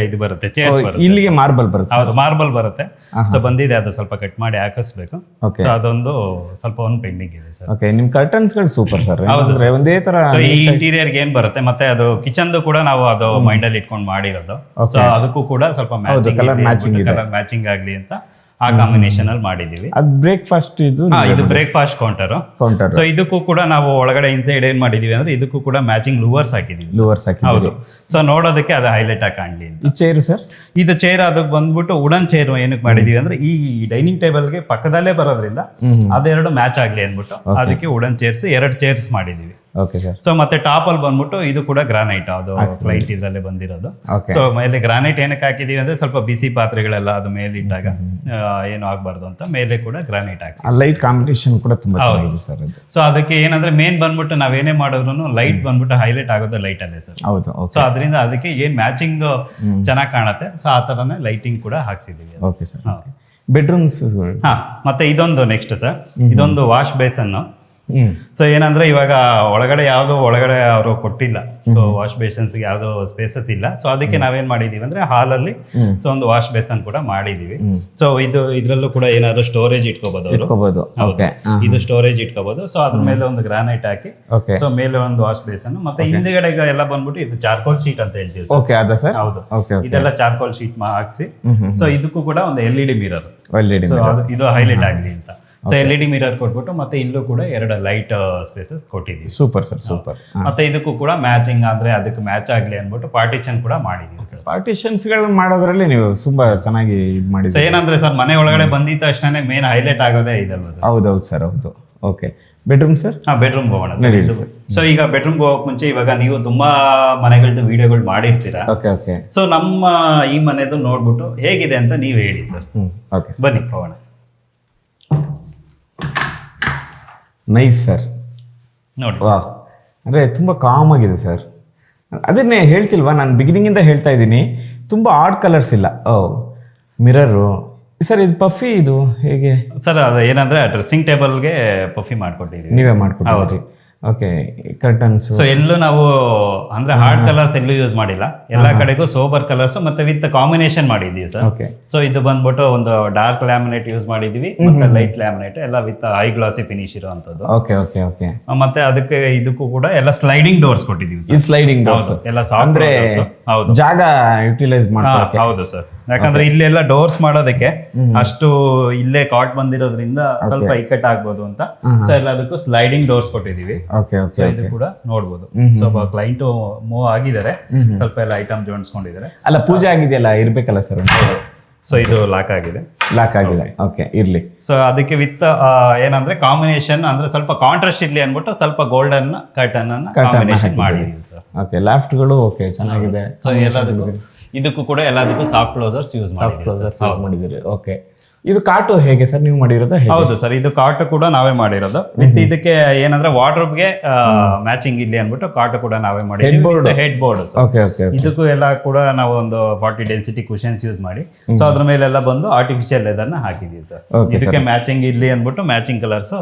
ಇದು ಬರುತ್ತೆ, ಚೇರ್ಸ್ ಬರುತ್ತೆ. ಇಲ್ಲಿಗೆ ಮಾರ್ಬಲ್ ಬರುತ್ತೆ? ಹೌದು, ಮಾರ್ಬಲ್ ಬರುತ್ತೆ. ಸೊ ಬಂದಿದೆ, ಅದು ಸ್ವಲ್ಪ ಕಟ್ ಮಾಡಿ ಹಾಕಿಸ್ಬೇಕು. ಸೊ ಅದೊಂದು ಸ್ವಲ್ಪ ಒಂದು ಪೆಂಡಿಂಗ್ ಇದೆ ಸರ್. ಓಕೆ, ನಿಮ್ ಕರ್ಟನ್ಸ್ ಗಳು ಸೂಪರ್ ಸರ್. ಒಂದೇ ತರ ಈ ಇಂಟೀರಿಯರ್ ಏನ್ ಬರುತ್ತೆ, ಮತ್ತೆ ಅದು ಕಿಚನ್ ಕೂಡ ನಾವು ಅದು ಮೈಂಡ್ ಅಲ್ಲಿ ಇಟ್ಕೊಂಡು ಮಾಡಿರೋದು. ಸೊ ಅದಕ್ಕೂ ಕೂಡ ಸ್ವಲ್ಪ ಕಲರ್ ಮ್ಯಾಚಿಂಗ್ ಆಗ್ಲಿ ಅಂತ ಆ ಕಾಂಬಿನೇಷನ್ ಅಲ್ಲಿ ಮಾಡಿದೀವಿ. ಅದು ಬ್ರೇಕ್ಫಾಸ್ಟ್ ಇದು ಬ್ರೇಕ್ಫಾಸ್ಟ್ ಕೌಂಟರ್. ಸೊ ಇದಕ್ಕೂ ಕೂಡ ನಾವು ಒಳಗಡೆ ಇನ್ಸೈಡ್ ಏನ್ ಮಾಡಿದೀವಿ ಅಂದ್ರೆ ಇದಕ್ಕೂ ಕೂಡ ಮ್ಯಾಚಿಂಗ್ ಲೂವರ್ಸ್ ಹಾಕಿದೀವಿ. ಹೌದು, ಸೊ ನೋಡೋದಕ್ಕೆ ಅದು ಹೈಲೈಟ್ ಆಗಿ ಕಾಣ್ಲಿ ಅಂತ. ಈ ಚೇರ್ ಸರ್? ಇದು ಚೇರ್ ಅದಕ್ಕೆ ಬಂದ್ಬಿಟ್ಟು ವುಡನ್ ಚೇರ್ ಏನಕ್ಕೆ ಮಾಡಿದೀವಿ ಅಂದ್ರೆ ಈ ಡೈನಿಂಗ್ ಟೇಬಲ್ಗೆ ಪಕ್ಕದಲ್ಲೇ ಬರೋದ್ರಿಂದ ಅದೆರಡು ಮ್ಯಾಚ್ ಆಗ್ಲಿ ಅಂದ್ಬಿಟ್ಟು ಅದಕ್ಕೆ ವುಡನ್ ಚೇರ್ಸ್ 2 ಚೇರ್ಸ್ ಮಾಡಿದೀವಿ. Okay sir. ಸೊ ಮತ್ತೆ ಟಾಪ್ ಅಲ್ಲಿ ಬಂದ್ಬಿಟ್ಟು ಇದು ಕೂಡ ಗ್ರಾನೈಟ್, ಅದು ಕ್ಲೈಂಟ್ ಇದ್ರಲ್ಲೇ ಬಂದಿರೋದು. ಸೊ ಮೇಲೆ ಗ್ರಾನೈಟ್ ಏನಕ್ಕೆ ಹಾಕಿದೀವಿ ಅಂದ್ರೆ ಸ್ವಲ್ಪ ಬಿಸಿ ಪಾತ್ರೆಗಳೆಲ್ಲ ಅದು ಮೇಲೆ ಇಟ್ಟಾಗ ಏನು ಆಗ್ಬಾರ್ದು ಅಂತ ಮೇಲೆ ಕೂಡ ಗ್ರಾನೈಟ್ ಹಾಕಿ. ಲೈಟ್ ಕಾಂಬಿನೇಷನ್ ಕೂಡ ತುಂಬಾ ಚೆನ್ನಾಗಿದೆ ಸರ್. ಸೊ ಅದಕ್ಕೆ ಏನಂದ್ರೆ ಮೇನ್ ಬಂದ್ಬಿಟ್ಟು ನಾವೇನೇ ಮಾಡಿದ್ರು ಲೈಟ್ ಬಂದ್ಬಿಟ್ಟು ಹೈಲೈಟ್ ಆಗೋದು ಲೈಟ್ ಅಲ್ಲೇ ಸರ್. ಹೌದು. ಸೊ ಅದರಿಂದ ಅದಕ್ಕೆ ಏನ್ ಮ್ಯಾಚಿಂಗ್ ಚೆನ್ನಾಗಿ ಕಾಣುತ್ತೆ. ಸೊ ಆ ತರನೇ ಲೈಟಿಂಗ್ ಕೂಡ ಹಾಕ್ಸಿದೀವಿ. Okay sir. ಬೆಡ್ರೂಮ್ಸ್? ಹಾ, ಮತ್ತೆ ಇದೊಂದು ನೆಕ್ಸ್ಟ್ ಸರ್, ಇದೊಂದು ವಾಶ್ ಬೇಸನ್. ಸೊ ಏನಂದ್ರೆ ಇವಾಗ ಒಳಗಡೆ ಅವರು ಕೊಟ್ಟಿಲ್ಲ. ಸೊ ವಾಶ್ ಬೇಸನ್ಸ್ ಯಾವ್ದು ಸ್ಪೇಸಸ್ ಇಲ್ಲ. ಸೊ ಅದಕ್ಕೆ ನಾವೇನ್ ಮಾಡಿದೀವಿ ಅಂದ್ರೆ ಹಾಲ್ ಅಲ್ಲಿ ಸೊ ಒಂದು ವಾಶ್ ಬೇಸನ್ ಕೂಡ ಮಾಡಿದೀವಿ. ಸೊ ಇದ್ರಲ್ಲೂ ಕೂಡ ಏನಾದ್ರು ಸ್ಟೋರೇಜ್ ಇಟ್ಕೋಬಹುದು. ಇದು ಸ್ಟೋರೇಜ್ ಇಟ್ಕೋಬಹುದು. ಸೊ ಅದ್ರ ಮೇಲೆ ಒಂದು ಗ್ರಾನೈಟ್ ಹಾಕಿ ಸೊ ಮೇಲೆ ಒಂದು ವಾಶ್ ಬೇಸನ್, ಮತ್ತೆ ಹಿಂದ್ಗಡೆ ಎಲ್ಲ ಬಂದ್ಬಿಟ್ಟು ಇದು ಚಾರ್ಕೋಲ್ ಶೀಟ್ ಅಂತ ಹೇಳ್ತೀವಿ. ಹೌದು, ಇದೆಲ್ಲ ಚಾರ್ಕೋಲ್ ಶೀಟ್ ಹಾಕ್ಸಿ. ಸೊ ಇದಕ್ಕೂ ಕೂಡ ಒಂದು LED ಮಿರರ್, ಇದು ಹೈಲೈಟ್ ಆಗ್ಲಿ ಅಂತ. ಸೊ LED ಮಿರರ್ ಕೊಟ್ಬಿಟ್ಟು ಮತ್ತೆ ಇಲ್ಲೂ ಕೂಡ 2 ಲೈಟ್ ಸ್ಪೇಸಸ್ ಕೊಟ್ಟಿದ್ದೀವಿ. Super sir, super. ಮತ್ತೆ ಇದಕ್ಕೂ ಕೂಡ ಮ್ಯಾಚಿಂಗ್ ಆದ್ರೆ ಅದಕ್ಕೆ ಮ್ಯಾಚ್ ಆಗ್ಲಿ ಅನ್ಬಿಟ್ಟು ಪಾರ್ಟಿಷನ್ ಕೂಡ ಮಾಡಿದೀವಿ ಸರ್. ಪಾರ್ಟಿಷನ್ಸ್ ಗಳನ್ನ ಮಾಡೋದ್ರಲ್ಲಿ ನೀವು ತುಂಬಾ ಚೆನ್ನಾಗಿ ಇದು ಮಾಡಿದ್ದೀವಿ. ಸೊ ಏನಂದ್ರೆ ಸರ್, ಮನೆ ಒಳಗಡೆ ಬಂದಿದ್ದ ತಕ್ಷಣ ಮೇನ್ ಹೈಲೈಟ್ ಆಗೋದೇ ಇದಲ್ವಾ ಸರ್? ಹೌದೌದು ಸರ್, ಹೌದು. Okay, bedroom sir? ಬೆಡ್ರೂಮ್ ಹೋಗೋಣ. ಸೊ ಈಗ ಬೆಡ್ರೂಮ್ ಹೋಗೋಕೆ ಮುಂಚೆ ಇವಾಗ ನೀವು ತುಂಬಾ ಮನೆಗಳದ್ದು ವಿಡಿಯೋಗಳು ಮಾಡಿರ್ತೀರಾ. ಸೊ ನಮ್ಮ ಈ ಮನೆದು ನೋಡ್ಬಿಟ್ಟು ಹೇಗಿದೆ ಅಂತ ನೀವು ಹೇಳಿ ಸರ್. ಬನ್ನಿ ಹೋಗೋಣ. ನೈಸ್ ಸರ್, ನೋಡಿ. ವಾ, ಅಂದರೆ ತುಂಬ ಕಾಮ್ ಆಗಿದೆ ಸರ್. ಅದನ್ನೇ ಹೇಳ್ತಿಲ್ವಾ, ನಾನು ಬಿಗಿನಿಂಗಿಂದ ಹೇಳ್ತಾ ಇದ್ದೀನಿ, ತುಂಬ ಆಡ್ ಕಲರ್ಸ್ ಇಲ್ಲ. ಮಿರರು ಸರ್, ಇದು ಪಫಿ, ಇದು ಹೇಗೆ ಸರ್? ಅದು ಏನಂದ್ರೆ ಡ್ರೆಸ್ಸಿಂಗ್ ಟೇಬಲ್ಗೆ ಪಫಿ ಮಾಡ್ಕೊಟ್ಟಿದ್ದೀವಿ. ನೀವೇ ಮಾಡ್ಕೊಟ್ಟಿದ್ದೀರಿ? ಓಕೆ. ಕರ್ಟನ್ಸ್ ಸೊ ಎಲ್ಲೂ ನಾವು ಅಂದ್ರೆ ಹಾರ್ಡ್ ಕಲರ್ಸ್ ಎಲ್ಲೂ ಯೂಸ್ ಮಾಡಿಲ್ಲ. ಎಲ್ಲಾ ಕಡೆಗೂ ಸೋಬರ್ ಕಲರ್ಸ್ ಮತ್ತೆ ವಿತ್ ಕಾಂಬಿನೇಷನ್ ಮಾಡಿದೀವಿ ಸರ್. ಸೊ ಇದು ಬಂದ್ಬಿಟ್ಟು ಒಂದು ಡಾರ್ಕ್ ಲ್ಯಾಮಿನೇಟ್ ಯೂಸ್ ಮಾಡಿದೀವಿ, ಮತ್ತೆ ಲೈಟ್ ಲ್ಯಾಮಿನೇಟ್ ಎಲ್ಲ ವಿತ್ ಹೈ ಗ್ಲಾಸಿ ಫಿನಿಶ್ ಇರುವಂತದ್ದು. ಮತ್ತೆ ಅದಕ್ಕೆ ಇದಕ್ಕೂ ಕೂಡ ಎಲ್ಲ ಸ್ಲೈಡಿಂಗ್ ಡೋರ್ಸ್ ಕೊಟ್ಟಿದೀವಿ. ಸ್ಲೈಡಿಂಗ್ ಡೋರ್ಸ್ ಎಲ್ಲ ಅಂದ್ರೆ ಜಾಗ ಯುಟಿಲೈಸ್ ಮಾಡ್ತಾರೆ. ಹೌದು ಸರ್, ಯಾಕಂದ್ರೆ ಇಲ್ಲೆಲ್ಲ ಡೋರ್ಸ್ ಮಾಡೋದಕ್ಕೆ ಅಷ್ಟು ಇಲ್ಲೇ ಕಾಟ್ ಬಂದಿರೋದ್ರಿಂದ ಸ್ವಲ್ಪ ಇಕ್ಕಟ್ ಆಗ್ಬೋದು ಅಂತ ಸೊ ಎಲ್ಲದಕ್ಕೂ ಸ್ಲೈಡಿಂಗ್ ಡೋರ್ಸ್ ಕೊಟ್ಟಿದೀವಿ. ಇದು ಕೂಡ ನೋಡ್ಬೋದು. ಸ್ವಲ್ಪ ಕ್ಲೈಂಟ್ ಮೂವ್ ಆಗಿದ್ದಾರೆ, ಸ್ವಲ್ಪ ಎಲ್ಲ ಐಟಮ್ ಜೋಡಿಸ್ಕೊಂಡಿದ್ದಾರೆ. ಅಲ್ಲ, ಪೂಜೆ ಆಗಿದೆಯಲ್ಲ, ಇರ್ಬೇಕಲ್ಲ ಸರ್? ಸೊ ಇದು ಲಾಕ್ ಆಗಿದೆ. ಓಕೆ, ಇರ್ಲಿ. ಸೊ ಅದಕ್ಕೆ ವಿತ್ ಏನಂದ್ರೆ ಕಾಂಬಿನೇಷನ್ ಅಂದ್ರೆ ಸ್ವಲ್ಪ ಕಾಂಟ್ರಾಸ್ಟ್ ಇರ್ಲಿ ಅನ್ಬಿಟ್ಟು ಸ್ವಲ್ಪ ಗೋಲ್ಡನ್ ಕರ್ಟನ್ ಅನ್ನ ಕಾಂಬಿನೇಷನ್ ಮಾಡಿದೀವಿ ಸರ್. ಓಕೆ, ಲಾಫ್ಟ್ಗಳು ಓಕೆ ಚೆನ್ನಾಗಿದೆ. ಸೊ ಎಲ್ಲದಕ್ಕೂ ಇದಕ್ಕೂ ಕೂಡ ಎಲ್ಲದಕ್ಕೂ ಸಾಫ್ಟ್ ಕ್ಲೋಸರ್ಸ್ ಯೂಸ್ ಮಾಡಿದ್ದೀರಿ. ಓಕೆ, ಇದು ಕಾಟು ಹೇಗೆ ಸರ್ ನೀವು ಮಾಡಿರೋದು? ಹೌದು ಸರ್, ಇದು ಕಾಟು ಕೂಡ ನಾವೇ ಮಾಡಿರೋದು. ವಿತ್ ಇದಕ್ಕೆ ಏನಂದ್ರೆ ವಾರ್ಡ್ರೋಬ್ಗೆ ಮ್ಯಾಚಿಂಗ್ ಇಲ್ಲಿ ಅನ್ಬಿಟ್ಟು ಕಾಟು ಕೂಡ ನಾವೇ ಮಾಡಿದ್ದೀವಿ. ಹೆಡ್ ಬೋರ್ಡ್ ಇದಕ್ಕೂ ಎಲ್ಲ ಕೂಡ ನಾವು ಒಂದು 40 ಡೆನ್ಸಿಟಿ ಕುಷನ್ಸ್ ಯೂಸ್ ಮಾಡಿ ಸೊ ಅದ್ರ ಮೇಲೆಲ್ಲ ಬಂದು ಆರ್ಟಿಫಿಷಿಯಲ್ ಲೆದರ್ನ ಹಾಕಿದೀವಿ ಸರ್. ಇದಕ್ಕೆ ಮ್ಯಾಚಿಂಗ್ ಇರ್ಲಿ ಅನ್ಬಿಟ್ಟು ಮ್ಯಾಚಿಂಗ್ ಕಲರ್ಸ್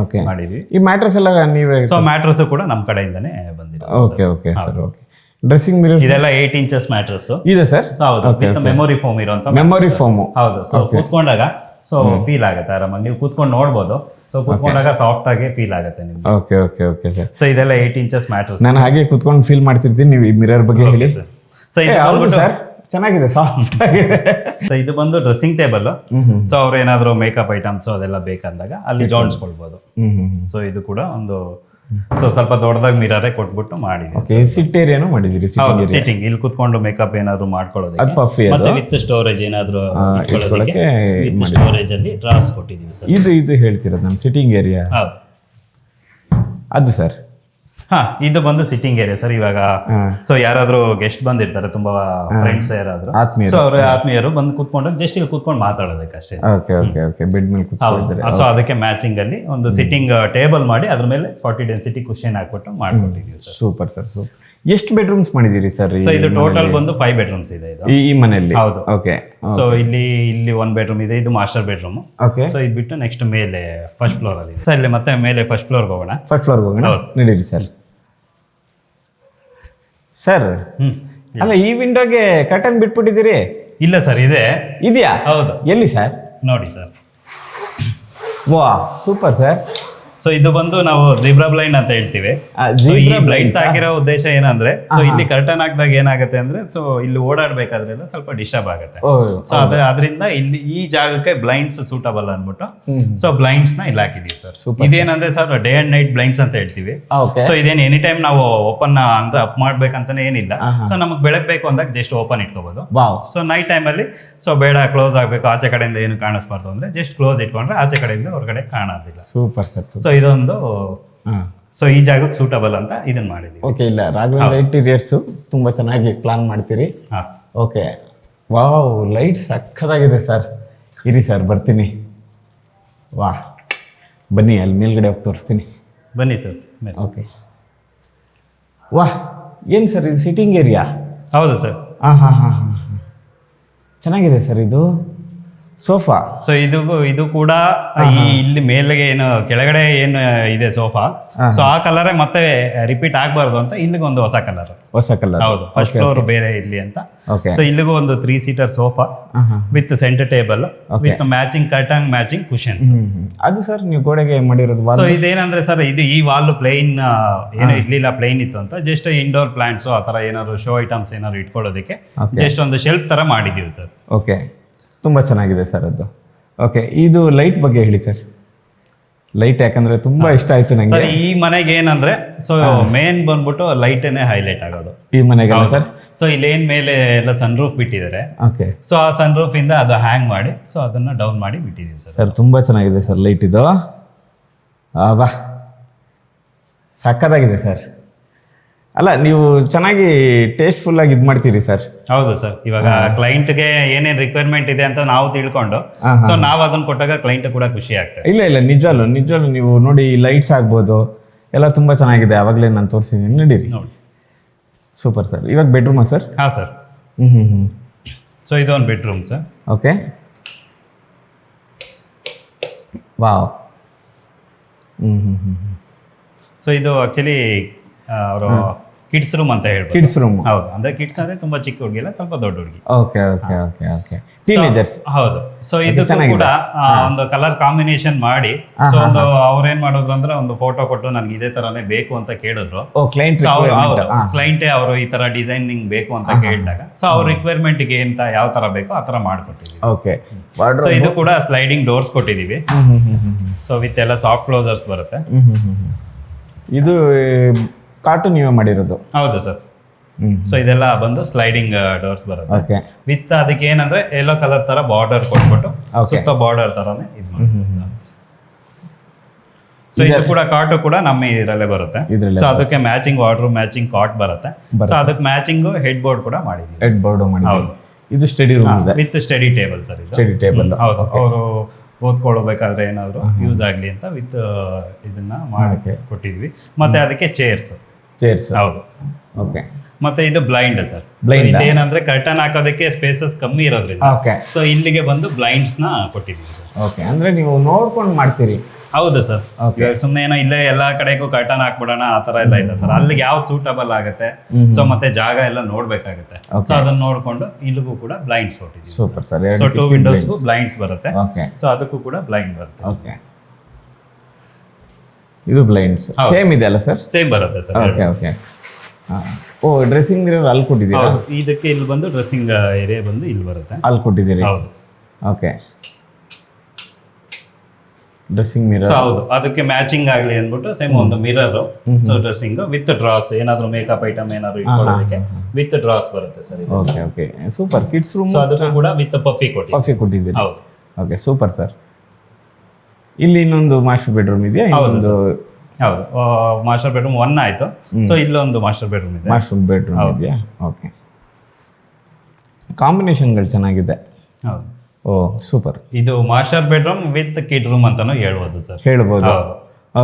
ಓಕೆ ಮಾಡಿದ್ವಿ. ಈ ಮ್ಯಾಟ್ರೆಸ್ ಎಲ್ಲ ನೀವೇ? ಸೊ ಮ್ಯಾಟ್ರಸ್ ಕೂಡ ನಮ್ಮ ಕಡೆಯಿಂದನೇ ಬಂದಿದೆ. Okay okay sir. Okay dressing mirror ಇದೆಲ್ಲ 8 ಇಂಚಸ್ ಮ್ಯಾಟ್ರಸ್ ಇದೆ ಸರ್? ಹೌದು, ವಿತ್ ಮೆಮೊರಿ ಫೋಮ್ ಇರುವಂತ. Memory foam. ಹೌದು. ಸೊ ಕೂತ್ಕೊಂಡಾಗ ಸೊ ಫೀಲ್ ಆಗುತ್ತೆ ಆರಾಮಾಗಿ, ನೀವು ಕೂತ್ಕೊಂಡು ನೋಡ್ಬೋದು. ಸೊ ಕೂತ್ಕೊಂಡಾಗ ಸಾಫ್ಟ್ ಆಗಿ ಫೀಲ್ ಆಗುತ್ತೆ ನಿಮ್ಗೆ. Okay okay okay sir. So ಇದೆಲ್ಲ 8 ಇಂಚಸ್ ಮ್ಯಾಟ್ರಸ್. ನಾನು ಹಾಗೆ ಕೂತ್ಕೊಂಡು ಫೀಲ್ ಮಾಡ್ತಿರ್ತೀನಿ, ನೀವು ಈ ಮಿರರ್ ಬಗ್ಗೆ ಹೇಳಿ ಸರ್. ಸೊ ಇದು ಹೌದು ಸರ್, ಚೆನ್ನಾಗಿದೆ, ಸಾಫ್ಟ್ ಆಗಿದೆ. ಸೊ ಇದು ಬಂದು ಡ್ರೆಸ್ಸಿಂಗ್ ಟೇಬಲ್. ಸೊ ಅವ್ರು ಏನಾದ್ರು ಮೇಕಪ್ ಐಟಮ್ಸ್ ಅದೆಲ್ಲ ಬೇಕಂದಾಗ ಅಲ್ಲಿ ಜೋಡಿಸ್ಕೊಳ್ಬೋದು. ಸೊ ಇದು ಕೂಡ ಒಂದು ಸ್ವಲ್ಪ ದೊಡ್ಡದಾಗಿ ಮಿರರೇ ಕೊಟ್ಬಿಟ್ಟು ಮಾಡಿದ್ವಿ. ಸಿಟ್ ಏರಿಯಾನು ಮಾಡಿದಿರಿ? ಸಿಟ್ಟಿಂಗ್ ಇಲ್ಲಿ ಕುತ್ಕೊಂಡು ಮೇಕಪ್ ಏನಾದ್ರು ಮಾಡ್ಕೊಳ್ಳೋದಕ್ಕೆ, ಅದು ಪಫಿ, ಮತ್ತೆ ವಿತ್ ಸ್ಟೋರೇಜ್ ಏನಾದ್ರು ಇಟ್ಕೊಳ್ಳೋದಕ್ಕೆ ವಿತ್ ಸ್ಟೋರೇಜ್ ಅಲ್ಲಿ ಡ್ರಾಸ್ ಕೊಟ್ಟಿದೀವಿ ಸರ್. ಇದು ಹೇಳ್ತಿರೋದು ನಮ್ಮ ಸಿಟ್ಟಿಂಗ್ ಏರಿಯಾ ಹೌದು. ಅದು ಸರ್? ಇದು ಬಂದು ಸಿಟ್ಟಿಂಗ್ ಏರಿಯಾ ಸರ್. ಇವಾಗ ಸೊ ಯಾರಾದ್ರೂ ಗೆಸ್ಟ್ ಬಂದಿರ್ತಾರೆ, ತುಂಬಾ ಫ್ರೆಂಡ್ಸ್ ಯಾರಾದ್ರೂ, ಸೊ ಅವ್ರ ಆತ್ಮೀಯರು ಬಂದು ಕೂತ್ಕೊಂಡು ಜಸ್ಟ್ ಇಲ್ಲಿ ಕೂತ್ಕೊಂಡು ಮಾತಾಡೋದಕ್ಕೆ ಅಷ್ಟೇ. Okay okay okay. ಬೆಡ್ ಮೇಲೆ ಕೂತ್ಕೊಂಡಿದ್ದಾರೆ. ಸೊ ಅದಕ್ಕೆ ಮ್ಯಾಚಿಂಗ್ ಅಲ್ಲಿ ಒಂದು ಸಿಟ್ಟಿಂಗ್ ಟೇಬಲ್ ಮಾಡಿ ಅದ್ರ ಮೇಲೆ 40 ಡೆನ್ಸಿಟಿ ಕುಷನ್ ಹಾಕ್ಬಿಟ್ಟು ಮಾಡ್ಕೊಟ್ಟಿದ್ದೀವಿ ಸರ್. Super sir, super. ಎಷ್ಟು ಬೆಡ್ರೂಮ್ಸ್ ಮಾಡಿದಿರಿ ಸರ್? ಸೊ ಇದು ಟೋಟಲ್ ಬಂದು 5 ಬೆಡ್ರೂಮ್ಸ್ ಇದೆ ಇದು ಈ ಮನೆಯಲ್ಲಿ. ಹೌದು. ಓಕೆ. ಸೊ ಇಲ್ಲಿ 1 ಬೆಡ್ರೂಮ್ ಇದೆ, ಇದು ಮಾಸ್ಟರ್ ಬೆಡ್ರೂಮ್. ಓಕೆ. ಸೊ ಇದು ಬಿಟ್ಟು ನೆಕ್ಸ್ಟ್ ಮೇಲೆ ಫಸ್ಟ್ ಫ್ಲೋರ್ ಅಲ್ಲಿ. ಸೊ ಇಲ್ಲಿ ಮತ್ತೆ ಮೇಲೆ ಫಸ್ಟ್ ಫ್ಲೋರ್ ಹೋಗೋಣ. ಫಸ್ಟ್ ಫ್ಲೋರ್ ಹೋಗೋಣ, ನಡೀರಿ ಸರ್. ಸರ್ ಅಲ್ಲ, ಈ ವಿಂಡೋಗೆ ಕರ್ಟನ್ ಬಿಟ್ಬಿಟ್ಟಿದ್ದೀರಿ? ಇಲ್ಲ ಸರ್, ಇದೆಯಾ? ಹೌದು. ಎಲ್ಲಿ ಸರ್? ನೋಡಿ ಸರ್. ವಾ, ಸೂಪರ್ ಸರ್. ಸೊ ಇದು ಬಂದು ನಾವು ಝೀಬ್ರಾ ಬ್ಲೈಂಡ್ ಅಂತ ಹೇಳ್ತೀವಿ. ಈ ಬ್ಲೈಂಡ್ಸ್ ಹಾಕಿರೋ ಉದ್ದೇಶ ಏನಂದ್ರೆ, ಸೊ ಇಲ್ಲಿ ಕರ್ಟನ್ ಹಾಕಿದಾಗ ಏನಾಗುತ್ತೆ ಅಂದ್ರೆ, ಸೊ ಇಲ್ಲಿ ಓಡಾಡ್ಬೇಕಾದ್ರೆಲ್ಲ ಸ್ವಲ್ಪ ಡಿಸ್ಟರ್ಬ್ ಆಗುತ್ತೆ. ಸೊ ಅದರಿಂದ ಇಲ್ಲಿ ಈ ಜಾಗಕ್ಕೆ ಬ್ಲೈಂಡ್ಸ್ ಸೂಟಬಲ್ ಅಂದ್ಬಿಟ್ಟು ಸೊ ಬ್ಲೈಂಡ್ಸ್ ನ ಇಲ್ಲಿ ಹಾಕಿದೀವಿ ಸರ್. ಇದೇನಂದ್ರೆ sir day and night blinds ಅಂತ ಹೇಳ್ತೀವಿ. ಸೊ ಇದೇನು ಎನಿ ಟೈಮ್ ನಾವು ಓಪನ್ ಅಂತ ಅಪ್ ಮಾಡ್ಬೇಕಂತಾನೆ ಏನಿಲ್ಲ. ಸೊ ನಮಗೆ ಬೆಳಕ್ ಬೇಕು ಅಂದಾಗ ಜಸ್ಟ್ ಓಪನ್ ಇಟ್ಕೋಬಹುದು. ಸೊ ನೈಟ್ ಟೈಮ್ ಅಲ್ಲಿ ಸೊ ಬೇಡ ಕ್ಲೋಸ್ ಆಗ್ಬೇಕು, ಆಚೆ ಕಡೆಯಿಂದ ಏನು ಕಾಣಿಸ್ಬಾರ್ದು ಅಂದ್ರೆ ಜಸ್ಟ್ ಕ್ಲೋಸ್ ಇಟ್ಕೊಂಡ್ರೆ ಆಚೆ ಕಡೆಯಿಂದ ಹೊರಗಡೆ ಕಾಣೋದಿಲ್ಲ. Super sir. ಸೊ ಇದೊಂದು ಸೊ ಈ ಜಾಗಕ್ಕೆ ಸೂಟಬಲ್ ಅಂತ ಇದನ್ನ ಮಾಡಿದೀವಿ. ಓಕೆ. ಇಲ್ಲ, ರಾಘವೇಂದ್ರ ಇಂಟೀರಿಯರ್ಸ್ ತುಂಬಾ ಚೆನ್ನಾಗಿ ಪ್ಲಾನ್ ಮಾಡ್ತೀರಿ. ಓಕೆ. ವಾವ್, ಲೈಟ್ ಸಕ್ಕತ್ತಾಗಿದೆ ಸರ್. ಇರಿ ಸರ್, ಬರ್ತೀನಿ. ವಾ, ಬನ್ನಿ, ಅಲ್ಲಿ ಮೇಲ್ಗಡೆ ಹೋಗಿ ತೋರಿಸ್ತೀನಿ. ಬನ್ನಿ ಸರ್. ಓಕೆ. ವಾಹ್, ಏನು ಸರ್ ಇದು ಸಿಟ್ಟಿಂಗ್ ಏರಿಯಾ? ಹೌದು ಸರ್. ಹಾಂ ಹಾಂ ಹಾಂ ಹಾಂ ಹಾಂ, ಚೆನ್ನಾಗಿದೆ ಸರ್. ಇದು ಸೋಫಾ. ಸೊ ಇದು ಕೂಡ ಇಲ್ಲಿ ಮೇಲೆಗೆ ಏನು ಕೆಳಗಡೆ ಏನು ಇದೆ ಸೋಫಾ, ಸೊ ಆ ಕಲರೇ ಮತ್ತೆ ರಿಪೀಟ್ ಆಗ್ಬಾರ್ದು ಅಂತ ಇಲ್ಲಿಗೆ ಒಂದು ಹೊಸ ಕಲರ್. ಹೌದು, ಫಸ್ಟ್ ಫ್ಲೋರ್ ಬೇರೆ ಇರ್ಲಿ ಅಂತ. ಸೊ ಇಲ್ಲಿಗೂ ಒಂದು 3 seater sofa with centre table with matching curtain, matching cushion. ಅದು ಸರ್ ನೀವು ಗೋಡೆಗೆ ಮಾಡಿರೋದು? ಸೊ ಇದೇನಂದ್ರೆ ಸರ್, ಇದು ಈ ವಾಲ್ ಪ್ಲೇನ್ ಏನು ಇರ್ಲಿಲ್ಲ, ಪ್ಲೇನ್ ಇತ್ತು ಅಂತ ಜಸ್ಟ್ ಇಂಡೋರ್ ಪ್ಲಾಂಟ್ಸ್ ಆ ತರ ಏನಾದ್ರು ಶೋ ಐಟಮ್ಸ್ ಏನಾದ್ರು ಇಟ್ಕೊಳ್ಳೋದಕ್ಕೆ ಜಸ್ಟ್ ಒಂದು ಶೆಲ್ಫ್ ತರ ಮಾಡಿದೀವಿ ಸರ್. ಓಕೆ, ತುಂಬ ಚೆನ್ನಾಗಿದೆ ಸರ್ ಅದು. ಓಕೆ, ಇದು ಲೈಟ್ ಬಗ್ಗೆ ಹೇಳಿ ಸರ್. ಲೈಟ್ ಯಾಕಂದ್ರೆ ತುಂಬಾ ಇಷ್ಟ ಆಯ್ತು ನಂಗೆ. ಈ ಮನೆಗೆ ಏನಂದ್ರೆ, ಸೊ ಮೇನ್ ಬಂದ್ಬಿಟ್ಟು ಲೈಟೇನೆ ಹೈಲೈಟ್ ಆಗೋದು ಈ ಮನೆಗೆ ಸರ್. ಸೊ ಇಲ್ಲಿ ಏನ್ ಮೇಲೆ ಎಲ್ಲ ಸನ್ ರೂಫ್ ಬಿಟ್ಟಿದ್ದಾರೆ. ಓಕೆ. ಸೊ ಆ ಸನ್ ರೂಫ್ ಇಂದ ಅದು ಹ್ಯಾಂಗ್ ಮಾಡಿ ಸೊ ಅದನ್ನ ಡೌನ್ ಮಾಡಿ ಬಿಟ್ಟಿದೀವಿ ಸರ್. ಸರ್ ತುಂಬಾ ಚೆನ್ನಾಗಿದೆ ಸರ್ ಲೈಟ್ ಇದು. ವಾ, ಸಕ್ಕತ್ತಾಗಿದೆ ಸರ್. ಅಲ್ಲ, ನೀವು ಚೆನ್ನಾಗಿ ಟೇಸ್ಟ್ಫುಲ್ ಆಗಿ ಇದು ಮಾಡ್ತೀರಿ ಸರ್. ಹೌದು ಸರ್. ಇವಾಗ ಕ್ಲೈಂಟ್ಗೆ ಏನೇನು ರಿಕ್ವೈರ್ಮೆಂಟ್ ಇದೆ ಅಂತ ನಾವು ತಿಳ್ಕೊಂಡು ಸೊ ನಾವು ಅದನ್ನ ಕೊಟ್ಟಾಗ ಕ್ಲೈಂಟ್ ಕೂಡ ಖುಷಿ ಆಗ್ತದೆ. ಇಲ್ಲ, ನಿಜವಲ್ಲೂ ನೀವು ನೋಡಿ, ಲೈಟ್ಸ್ ಆಗ್ಬೋದು ಎಲ್ಲ ತುಂಬ ಚೆನ್ನಾಗಿದೆ. ಆವಾಗಲೇ ನಾನು ತೋರಿಸಿದ್ದೀನಿ, ನಡೀರಿ. Super sir. ಇವಾಗ ಬೆಡ್ರೂಮಾ ಸರ್? ಹಾಂ ಸರ್. ಸೊ ಇದೊಂದು bedroom sir. Okay. Wow. So ಇದು ಆಕ್ಚುಲಿ ಅವರು ಕಿಡ್ಸ್ ರೂಮ್ ಅಂತ ಹೇಳ್ಬೋದು. Kids room. ಹೌದು, ಅಂದ್ರೆ ಕಿಡ್ಸ್ ಅಂದ್ರೆ ತುಂಬಾ ಚಿಕ್ಕ ಹುಡುಗಿಲ್ಲ, ಸ್ವಲ್ಪ ದೊಡ್ಡ ಹುಡುಗಿ. Okay okay okay okay. Teenagers. ಹೌದು. ಸೊ ಇದಕ್ಕೂ ಕೂಡ ಒಂದು ಕಲರ್ ಕಾಂಬಿನೇಷನ್ ಮಾಡಿ ಸೊ ಒಂದು ಅವ್ರು ಏನ್ ಮಾಡೋದು ಅಂದ್ರೆ ಒಂದು ಫೋಟೋ ಕೊಟ್ಟು ನನಗೆ ಇದೇ ತರಾನೇ ಬೇಕು ಅಂತ ಕೇಳಿದ್ರು. ಕ್ಲೈಂಟೇ ಅವರು ಈ ತರ ಡಿಸೈನಿಂಗ್ ಬೇಕು ಅಂತ ಕೇಳಿದಾಗ ಸೊ ಅವ್ರ ರಿಕ್ವೈರ್ಮೆಂಟ್ ಗೆ ಅಂತ ಯಾವ ತರ ಬೇಕೋ ಆ ತರ ಮಾಡ್ಕೊಟ್ಟಿದ್ದೀವಿ. ಓಕೆ. ಸೊ ಇದು ಕೂಡ ಸ್ಲೈಡಿಂಗ್ ಡೋರ್ಸ್ ಕೊಟ್ಟಿದೀವಿ. ಸೊ ವಿತ್ ಎಲ್ಲ ಸಾಫ್ಟ್ ಕ್ಲೋಸರ್ಸ್ ಬರುತ್ತೆ. ಇದು ಕಾರ್ಟೂನ್ ನೀವೇ ಮಾಡಿರೋದು? ಹೌದು ಸರ್. ಸೊ ಇದೆಲ್ಲ ಬಂದು ಸ್ಲೈಡಿಂಗ್ ಡೋರ್ಸ್ ಬರುತ್ತೆ. ಓಕೆ. ವಿತ್ ಅದಕ್ಕೆ ಏನಂದ್ರೆ ಯೆಲ್ಲೋ ಕಲರ್ ತರ ಬಾರ್ಡರ್ ಕೊಟ್ಬಿಟ್ಟು ಸುತ್ತ ಬಾರ್ಡರ್ ತರಾನೇ ಇದು ಮಾಡ್ತೀವಿ. ಸೊ ಇದು ಕೂಡ ಕಾಟು ಕೂಡ ನಮ್ಮ ಇದರಲ್ಲೇ ಬರುತ್ತೆ. ಸೊ ಅದಕ್ಕೆ ಮ್ಯಾಚಿಂಗ್ ವಾರ್ಡ್ರೂಮ್, ಮ್ಯಾಚಿಂಗ್ ಕಾಟ್ ಬರುತ್ತೆ. ಸೊ ಅದಕ್ಕೆ ಮ್ಯಾಚಿಂಗ್ ಹೆಡ್ ಬೋರ್ಡ್ ಕೂಡ ಮಾಡಿದೀವಿ. ಹೆಡ್ ಬೋರ್ಡ್ ಮಾಡಿದೀವಿ. ಇದು ಸ್ಟಡಿ ರೂಮ್ ಇದೆ ವಿತ್ ಸ್ಟಡಿ ಟೇಬಲ್ ಸರ್. ಇದು ಸ್ಟಡಿ ಟೇಬಲ್. ಹೌದು, ಅವರು ಓದ್ಕೊಳ್ಬೇಕಾದ್ರೆ ಏನಾದ್ರು ಯೂಸ್ ಆಗ್ಲಿ ಅಂತ ವಿತ್ ಇದನ್ನ ಮಾಡಿ ಕೊಟ್ಟಿದ್ವಿ. ಮತ್ತೆ ಅದಕ್ಕೆ ಚೇರ್ಸ್. ಹೌದು. ಓಕೆ. ಮತ್ತೆ ಇದು ಬ್ಲೈಂಡ್ ಸರ್. ಬ್ಲೈಂಡ್ ಏನಂದ್ರೆ ಕರ್ಟನ್ ಹಾಕೋದಕ್ಕೆ ಸ್ಪೇಸಸ್ ಕಮ್ಮಿ ಇರೋದ್ರಿಂದ ಓಕೆ. ಸೊ ಇಲ್ಲಿಗೆ ಬಂದು ಬ್ಲೈಂಡ್ಸ್ ನ ಕೊಟ್ಟಿದ್ದೀವಿ ಸರ್. ಓಕೆ. ಅಂದ್ರೆ ನೀವು ನೋಡ್ಕೊಂಡು ಮಾಡ್ತೀರಿ? ಹೌದು ಸರ್. ಸುಮ್ಮನೆ ಏನೋ ಇಲ್ಲೇ ಎಲ್ಲಾ ಕಡೆಗೂ ಕರ್ಟನ್ ಹಾಕ್ಬಿಡೋಣ ಆ ತರ ಎಲ್ಲ ಇಲ್ಲ ಸರ್. ಅಲ್ಲಿಗೆ ಯಾವ್ದು ಸೂಟಬಲ್ ಆಗುತ್ತೆ, ಸೊ ಮತ್ತೆ ಜಾಗ ಎಲ್ಲ ನೋಡ್ಬೇಕಾಗುತ್ತೆ. ಸೊ ಅದನ್ನ ನೋಡ್ಕೊಂಡು ಇಲ್ಲಿಗೂ ಕೂಡ ಬ್ಲೈಂಡ್ಸ್ ಕೊಟ್ಟಿದ್ದೀವಿ. Super sir. ಸೊ 2 ವಿಂಡೋಸ್ಗೂ ಬ್ಲೈಂಡ್ಸ್ ಬರುತ್ತೆ. ಸೊ ಅದಕ್ಕೂ ಕೂಡ ಬ್ಲೈಂಡ್ ಬರುತ್ತೆ. ಓಕೆ, ಇದು ಬ್ಲೈಂಡ್ಸ್ ಸೇಮ್ ಇದೆ ಅಲ್ಲ ಸರ್? ಸೇಮ್ ಬರುತ್ತೆ ಸರ್. Okay okay. ಓ, ಡ್ರೆಸ್ಸಿಂಗ್ ಮಿರರ್ ಅಲ್ಲಿ ಕೊಟ್ಟಿದ್ದೀರಾ? ಇದಕ್ಕೆ ಇಲ್ಲಿ ಬಂದು ಡ್ರೆಸ್ಸಿಂಗ್ ಏರಿಯಾ ಬಂದು ಇಲ್ಲಿ ಬರುತ್ತೆ. ಅಲ್ಲಿ ಕೊಟ್ಟಿದ್ದೀರಿ? ಹೌದು. Okay, dressing mirror. ಹೌದು, ಅದಕ್ಕೆ ಮ್ಯಾಚಿಂಗ್ ಆಗಲಿ ಅಂದ್ಬಿಟ್ಟು ಸೇಮ್ ಒಂದು mirror. So dressing with draws, ಏನಾದ್ರು ಮೇಕಪ್ ಐಟಮ್ ಏನಾದ್ರು ಇಟ್ಕೊಳ್ಳೋದಕ್ಕೆ ವಿತ್ ಡ್ರಾಸ್ ಬರುತ್ತೆ sir. Okay okay, super. Kids room so ಅದಕ್ಕೂ ಕೂಡ ವಿತ್ ಪಫಿ ಕೊಟ್ಟಿದ್ದೀರಿ. ಹೌದು. Okay, super sir. ಇಲ್ಲಿ ಇನ್ನೊಂದು ಮಾಸ್ಟರ್ ಬೆಡ್ರೂಮ್ ಇದೆಯಾ? ಹೌದು, ಮಾಸ್ಟರ್ ಬೆಡ್ರೂಮ್ 1 ಆಯ್ತು. ಸೊ ಇಲ್ಲೊಂದು ಮಾಸ್ಟರ್ ಬೆಡ್ರೂಮ್ ಇದೆ. ಮಾಸ್ಟರ್ ಬೆಡ್ರೂಮ್ ಇದೆಯಾ? ಓಕೆ, ಕಾಂಬಿನೇಷನ್ಗಳು ಚೆನ್ನಾಗಿದೆ. ಹೌದು. ಓ, ಸೂಪರ್. ಇದು master bedroom with kid room ಅಂತಾನು ಹೇಳ್ಬೋದು ಸರ್. ಹೇಳ್ಬೋದು.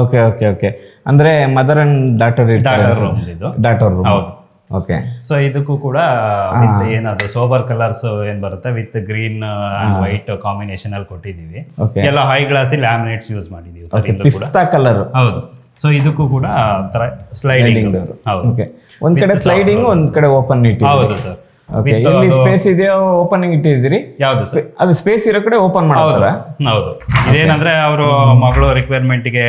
Okay okay okay. ಅಂದ್ರೆ ಮದರ್ ಅಂಡ್ ಡಾಟರ್ ರೂಮ್ ಇದು. Daughter room. ಹೌದು. ಓಕೆ. ಸೊ ಇದಕ್ಕೂ ಕೂಡ ಏನಾದ್ರು ಸೋಬರ್ ಕಲರ್ಸ್ ಏನ್ ಬರುತ್ತೆ with green and white combination ಅಲ್ಲಿ ಕೊಟ್ಟಿದೀವಿ. ಎಲ್ಲ ಹೈ ಗ್ಲಾಸ್ ಲ್ಯಾಮಿನೇಟ್ಸ್ ಯೂಸ್ ಮಾಡಿದೀವಿ ಸರ್. ಇದು ಕೂಡ ಪಿಸ್ತಾ ಕಲರ್. ಹೌದು. ಸೊ ಇದಕ್ಕೂ ಕೂಡ ತರ ಸ್ಲೈಡಿಂಗ್. ಹೌದು. ಓಕೆ, ಒಂದ್ ಕಡೆ ಸ್ಲೈಡಿಂಗ್, ಒಂದ್ ಕಡೆ ಓಪನ್ ಇಟ್ಟಿದ್ದೀರಿ. ಹೌದು ಸರ್. ಓಕೆ, ಇಲ್ಲಿ ಸ್ಪೇಸ್ ಇದೆಯೋ ಓಪನಿಂಗ್ ಇಟ್ಟಿದ್ದೀರಿ? ಯಾವ್ದು ಸರ್? ಅದು ಸ್ಪೇಸ್ ಇರೋ ಕಡೆ ಓಪನ್ ಮಾಡ್ತಾರ? ಹೌದು. ಇದೇನಂದ್ರೆ ಅವರು ಮಗಳು ರಿಕ್ವೈರ್ಮೆಂಟ್ ಗೆ